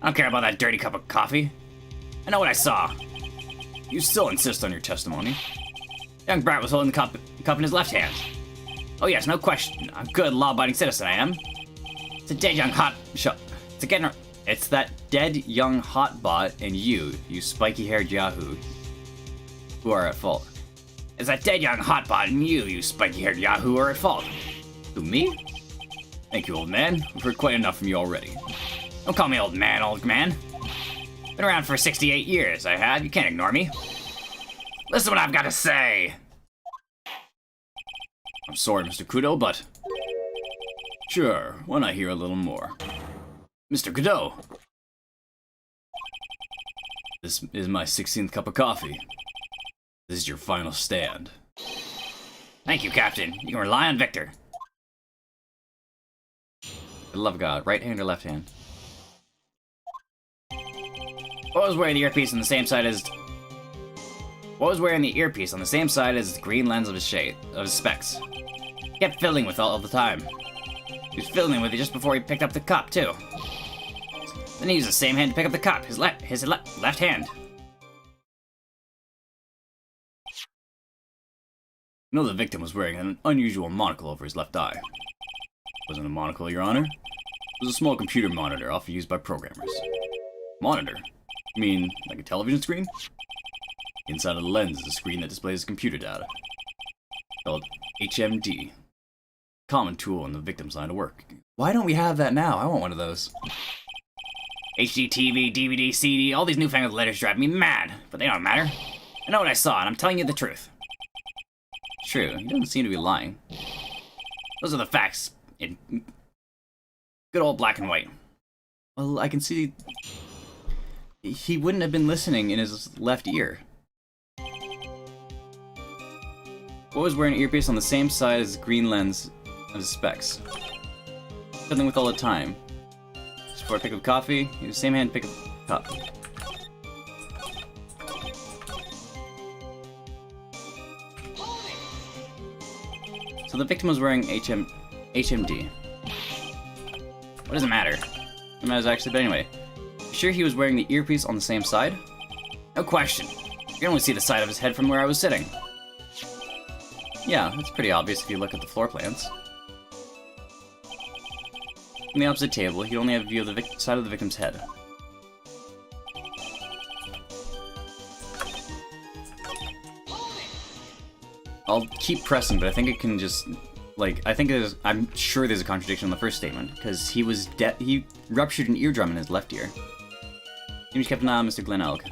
I don't care about that dirty cup of coffee. I know what I saw. You still insist on your testimony. Young Brat was holding the cup in his left hand. Oh yes, no question. A good, law-abiding citizen I am. It's a dead young hot... It's that dead young hotbot and you spiky-haired yahoo, who are at fault. It's that dead young hotbot and you spiky-haired yahoo, are at fault. Who, me? Thank you, old man. We've heard quite enough from you already. Don't call me old man. Been around for 68 years, I have. You can't ignore me. Listen to what I've got to say. I'm sorry, Mr. Kudo, but... Sure, why not hear a little more? Mr. Kudo! This is my 16th cup of coffee. This is your final stand. Thank you, Captain. You can rely on Victor. For the love of God, right hand or left hand? What was wearing the earpiece on the same side as... What was wearing the earpiece on the same side as the green lens of his specs? He kept fiddling with it all the time. He was fiddling with it just before he picked up the cup, too. Then he used the same hand to pick up the cup, his left hand. You know the victim was wearing an unusual monocle over his left eye. It wasn't a monocle, Your Honor. It was a small computer monitor often used by programmers. Monitor? You mean, like a television screen? Inside of the lens is a screen that displays computer data, called HMD. Common tool in the victim's line of work. Why don't we have that now? I want one of those. HD, TV, DVD, CD, all these newfangled letters drive me mad, but they don't matter. I know what I saw, and I'm telling you the truth. True, he doesn't seem to be lying. Those are the facts, in good old black and white. Well, I can see he wouldn't have been listening in his left ear. Boy was wearing an earpiece on the same side as the green lens of his specs. Something with all the time. Just before I pick up coffee, he used the same hand to pick up cup. So the victim was wearing HMD. What does it matter? It matters actually, but anyway. You sure he was wearing the earpiece on the same side? No question. You can only see the side of his head from where I was sitting. Yeah, that's pretty obvious if you look at the floor plans. On the opposite table, you only have a view of the side of the victim's head. I'll keep pressing, but I think it can just, like, I'm sure there's a contradiction in the first statement, because he ruptured an eardrum in his left ear. James kept an eye on Mr. Glen Elk.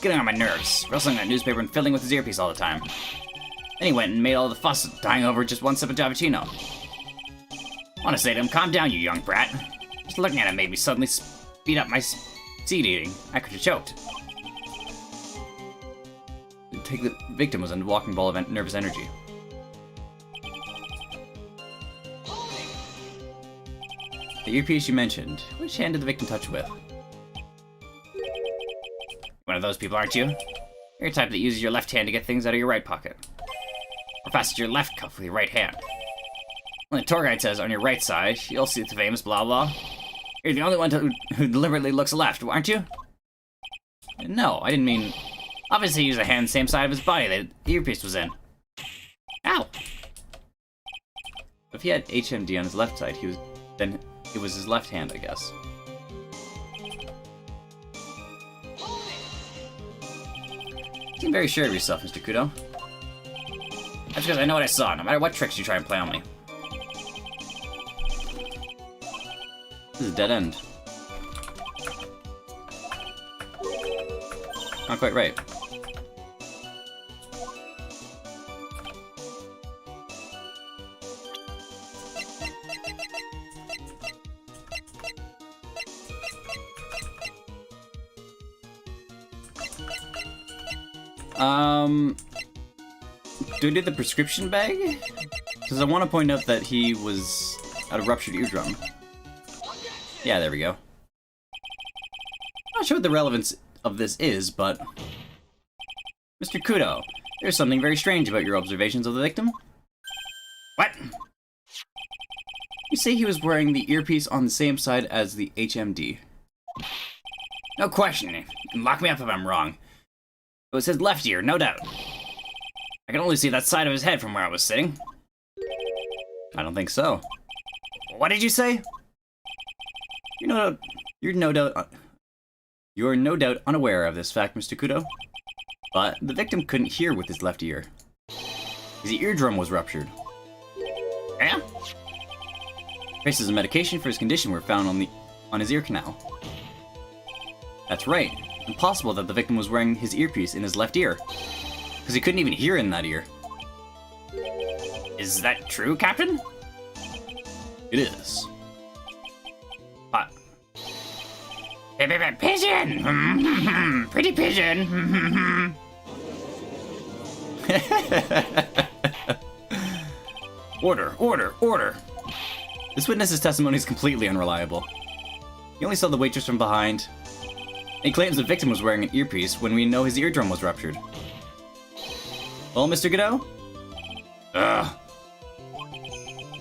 Getting on my nerves, rustling that newspaper and fiddling with his earpiece all the time. Then he went and made all the fuss, dying over just one sip of Javicino. I want to say to him, calm down, you young brat. Just looking at him made me suddenly speed up my seed eating. I could have choked. The victim was a walking ball of nervous energy. The earpiece you mentioned, which hand did the victim touch with? One of those people, aren't you? You're the type that uses your left hand to get things out of your right pocket. Or fastens your left cuff with your right hand. When the tour guide says on your right side, you'll see the famous blah blah. You're the only one who deliberately looks left, aren't you? No, I didn't mean... Obviously he used a hand the same side of his body that the earpiece was in. Ow! If he had HMD on his left side, then it was his left hand, I guess. You seem very sure of yourself, Mr. Kudo. That's because I know what I saw, no matter what tricks you try and play on me. This is a dead end. Not quite right. Do I do the prescription bag? Because I want to point out that he was at a ruptured eardrum. Yeah, there we go. Not sure what the relevance of this is, but... Mr. Kudo, there's something very strange about your observations of the victim. What? You say he was wearing the earpiece on the same side as the HMD. No question. You can lock me up if I'm wrong. It was his left ear, no doubt. I can only see that side of his head from where I was sitting. I don't think so. What did you say? You're no doubt unaware of this fact, Mr. Kudo. But the victim couldn't hear with his left ear. His eardrum was ruptured. Yeah? Traces of medication for his condition were found on his ear canal. That's right. Impossible that the victim was wearing his earpiece in his left ear, because he couldn't even hear in that ear. Is that true, Captain? It is. What? Pigeon! Pretty pigeon! Order, order, order! This witness's testimony is completely unreliable. He only saw the waitress from behind. He claims the victim was wearing an earpiece when we know his eardrum was ruptured. Well, Mr. Godot?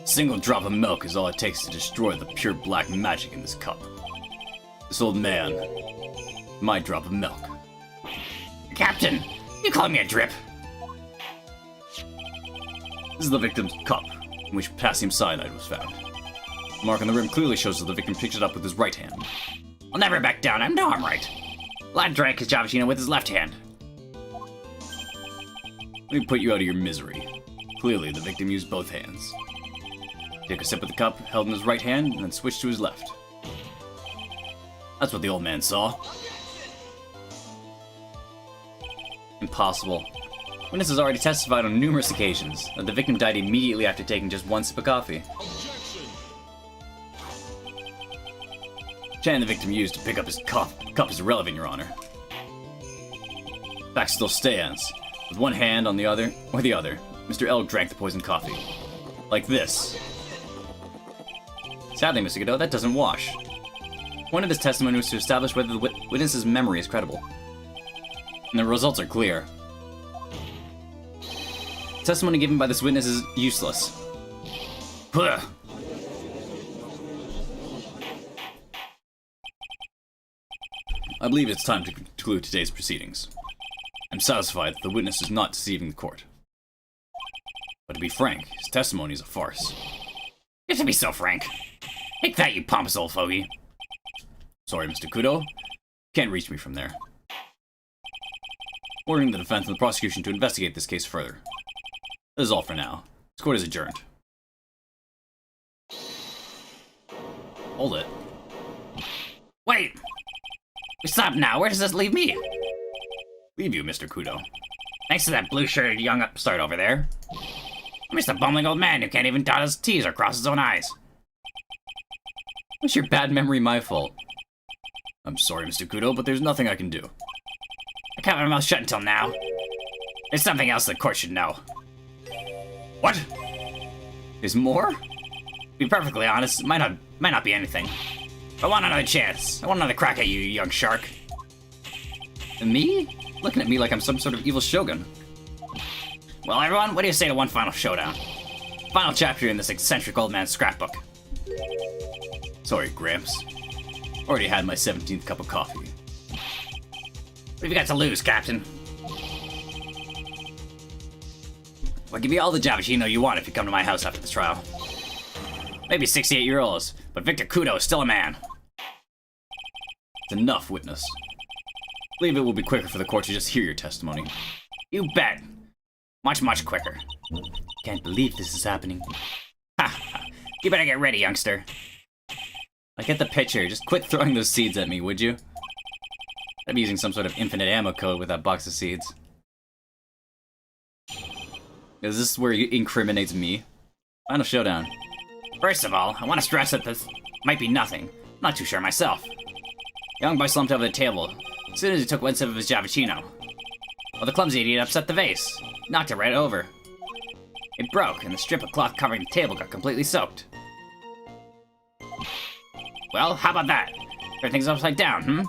Single drop of milk is all it takes to destroy the pure black magic in this cup. This old man, my drop of milk. Captain, you calling me a drip? This is the victim's cup, in which potassium cyanide was found. The mark on the rim clearly shows that the victim picked it up with his right hand. I'll never back down, I know I'm right. Lad drank his Javachino with his left hand. Let me put you out of your misery. Clearly, the victim used both hands. Take a sip of the cup, held in his right hand, and then switch to his left. That's what the old man saw. Impossible. Witness has already testified on numerous occasions that the victim died immediately after taking just one sip of coffee. The hand the victim used to pick up his cup is irrelevant, Your Honor. Fact still stands. With one hand on the other, Mr. L drank the poisoned coffee. Like this. Sadly, Mr. Godot, that doesn't wash. The point of this testimony was to establish whether the witness's memory is credible. And the results are clear. The testimony given by this witness is useless. Puh. I believe it's time to conclude today's proceedings. I'm satisfied that the witness is not deceiving the court. But to be frank, his testimony is a farce. You have to be so frank. Take that, you pompous old fogey. Sorry, Mr. Kudo. Can't reach me from there. Ordering the defense and the prosecution to investigate this case further. That is all for now. This court is adjourned. Hold it. Wait! We stop now. Where does this leave me? Leave you, Mr. Kudo. Thanks to that blue-shirted young upstart over there. I'm just a bumbling old man who can't even dot his T's or cross his own I's. Was your bad memory my fault? I'm sorry, Mr. Kudo, but there's nothing I can do. I kept my mouth shut until now. There's something else the court should know. What? There's more? To be perfectly honest, it might not be anything. I want another chance. I want another crack at you, you young shark. Me? Looking at me like I'm some sort of evil shogun. Well, everyone, what do you say to one final showdown? Final chapter in this eccentric old man's scrapbook. Sorry, Gramps. Already had my 17th cup of coffee. What have you got to lose, Captain? I'll give you all the Javachino you want if you come to my house after this trial. Maybe 68-year-olds, but Victor Kudo is still a man. It's enough, witness. I believe it will be quicker for the court to just hear your testimony. You bet. Much, much quicker. Can't believe this is happening. Ha ha. You better get ready, youngster. I get the picture. Just quit throwing those seeds at me, would you? I'd be using some sort of infinite ammo code with that box of seeds. Is this where he incriminates me? Final showdown. First of all, I want to stress that this might be nothing. I'm not too sure myself. Young boy slumped over the table as soon as he took one sip of his Javachino. Well, the clumsy idiot upset the vase, knocked it right over. It broke, and the strip of cloth covering the table got completely soaked. Well, how about that? Everything's upside down, hmm?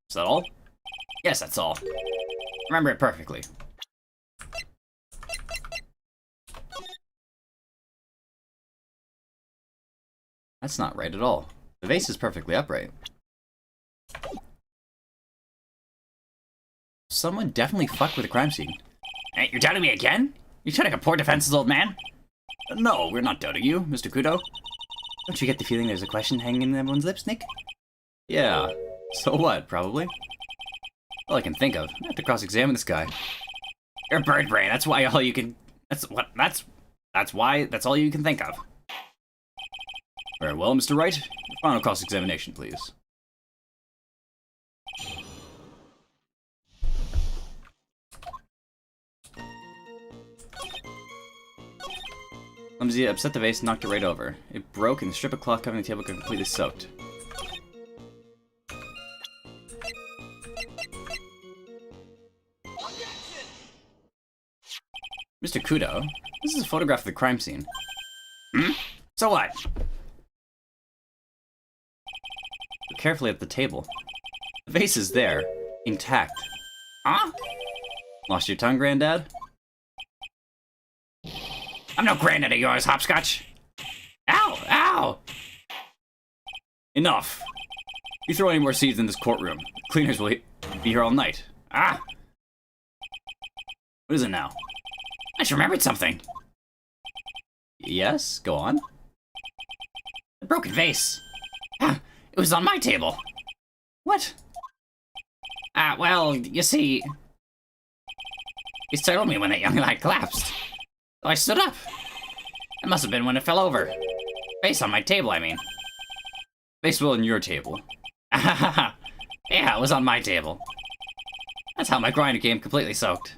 Is that all? Yes, that's all. Remember it perfectly. That's not right at all. The vase is perfectly upright. Someone definitely fucked with the crime scene. Hey, you're doubting me again? You're trying to poor defenseless old man? No, we're not doubting you, Mr. Kudo. Don't you get the feeling there's a question hanging in everyone's lips, Nick? Yeah. So what, probably? All I can think of. I have to cross-examine this guy. You're a bird brain, that's why all you can... That's all you can think of. Very well, Mr. Wright. Your final cross-examination, please. Clumsy upset the vase and knocked it right over. It broke and the strip of cloth covering the table got completely soaked. Mr. Kudo, this is a photograph of the crime scene. Hmm? So what? Look carefully at the table. The vase is there, intact. Huh? Lost your tongue, Granddad? I'm no granddad of yours, Hopscotch. Ow! Ow! Enough! You throw any more seeds in this courtroom, cleaners will be here all night. Ah! What is it now? I just remembered something. Yes, go on. The broken vase. Ah, it was on my table. What? Well, you see... He startled me when that young lad collapsed. So I stood up. It must have been when it fell over. Vase on my table, I mean. Vase fell on your table. Yeah, it was on my table. That's how my grinder came completely soaked.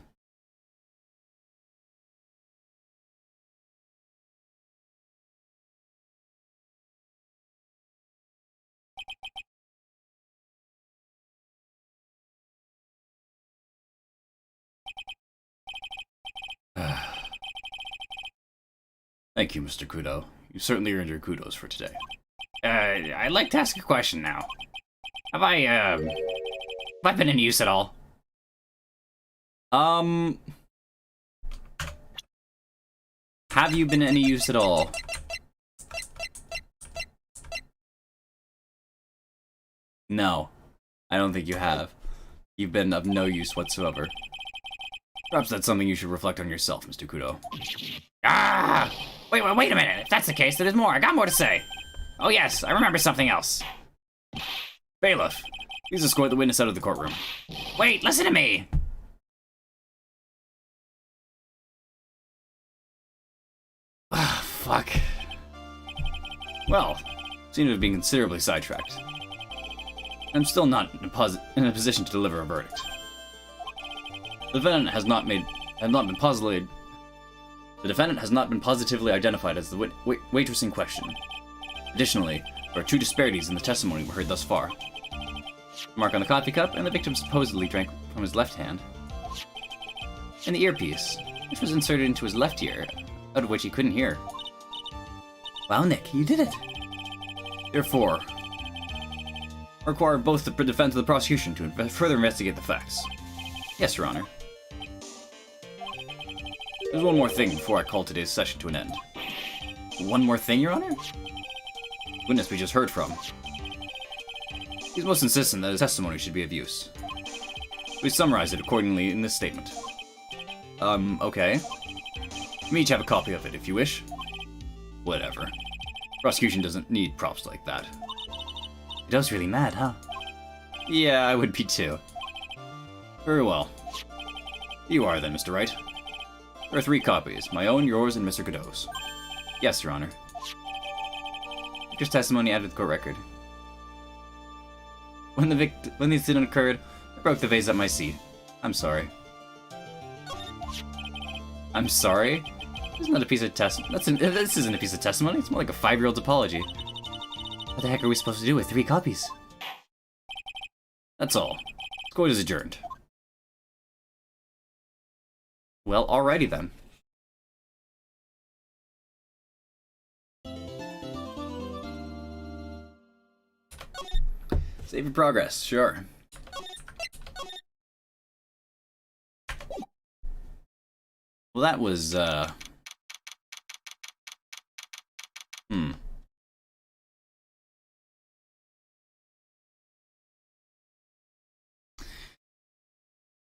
Thank you, Mr. Kudo. You certainly earned your kudos for today. I'd like to ask a question now. Have I been in use at all? Have you been any use at all? No, I don't think you have. You've been of no use whatsoever. Perhaps that's something you should reflect on yourself, Mr. Kudo. Ah! Wait a minute. If that's the case, there's more. I got more to say. Oh yes, I remember something else. Bailiff, please escort the witness out of the courtroom. Wait, listen to me. Ah, fuck. Well, seem to have been considerably sidetracked. I'm still not in a position to deliver a verdict. The defendant has not been positively identified as the waitress in question. Additionally, there are two disparities in the testimony we heard thus far. The mark on the coffee cup, and the victim supposedly drank from his left hand. And the earpiece, which was inserted into his left ear, out of which he couldn't hear. Wow, Nick, you did it! Therefore, I require both the defense and the prosecution to further investigate the facts. Yes, Your Honor. There's one more thing before I call today's session to an end. One more thing, Your Honor? The witness we just heard from. He's most insistent that his testimony should be of use. We summarize it accordingly in this statement. Okay. You may each have a copy of it if you wish. Whatever. Prosecution doesn't need props like that. It was really mad, huh? Yeah, I would be too. Very well. You are then, Mr. Wright. There are 3 copies, my own, yours, and Mr. Godot's. Yes, Your Honor. Victor's testimony added to the court record. When the incident occurred, I broke the vase at my seat. I'm sorry. I'm sorry? This isn't a piece of this isn't a piece of testimony. It's more like a 5-year-old's apology. What the heck are we supposed to do with 3 copies? That's all. Court is adjourned. Well, alrighty then. Save your progress, sure. Well, that was,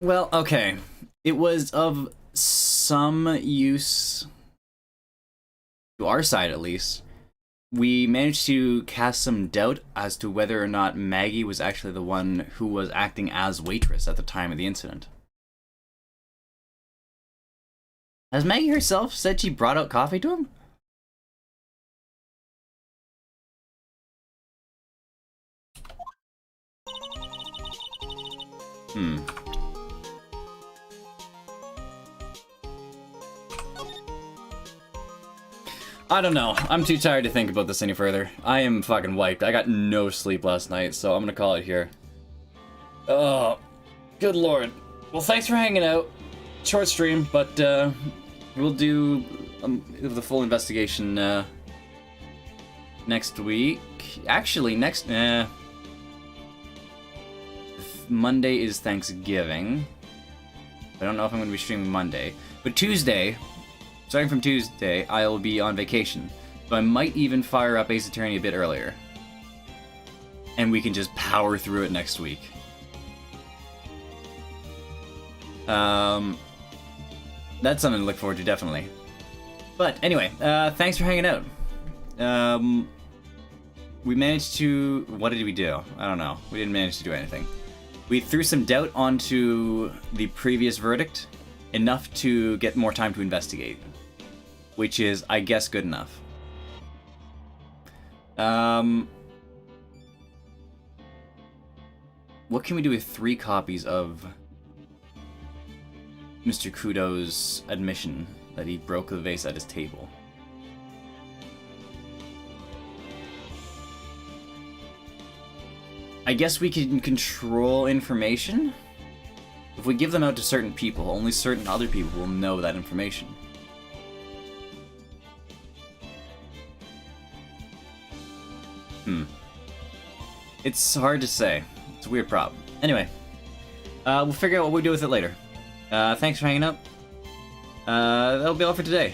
Well, okay. It was of some use to our side, at least. We managed to cast some doubt as to whether or not Maggie was actually the one who was acting as waitress at the time of the incident. Has Maggie herself said she brought out coffee to him? I don't know. I'm too tired to think about this any further. I am fucking wiped. I got no sleep last night, so I'm gonna call it here. Oh, good lord. Well, thanks for hanging out. Short stream, but we'll do the full investigation next week. Actually, next Monday is Thanksgiving. I don't know if I'm gonna be streaming Monday, but Tuesday. Starting from Tuesday, I'll be on vacation, so I might even fire up Ace Attorney a bit earlier. And we can just power through it next week. That's something to look forward to, definitely. But anyway, thanks for hanging out. we managed to... What did we do? I don't know. We didn't manage to do anything. We threw some doubt onto the previous verdict, enough to get more time to investigate. Which is, I guess, good enough. What can we do with 3 copies of Mr. Kudo's admission that he broke the vase at his table? I guess we can control information? If we give them out to certain people, only certain other people will know that information. It's hard to say. It's a weird problem. Anyway, we'll figure out what we do with it later. Thanks for hanging out. That'll be all for today.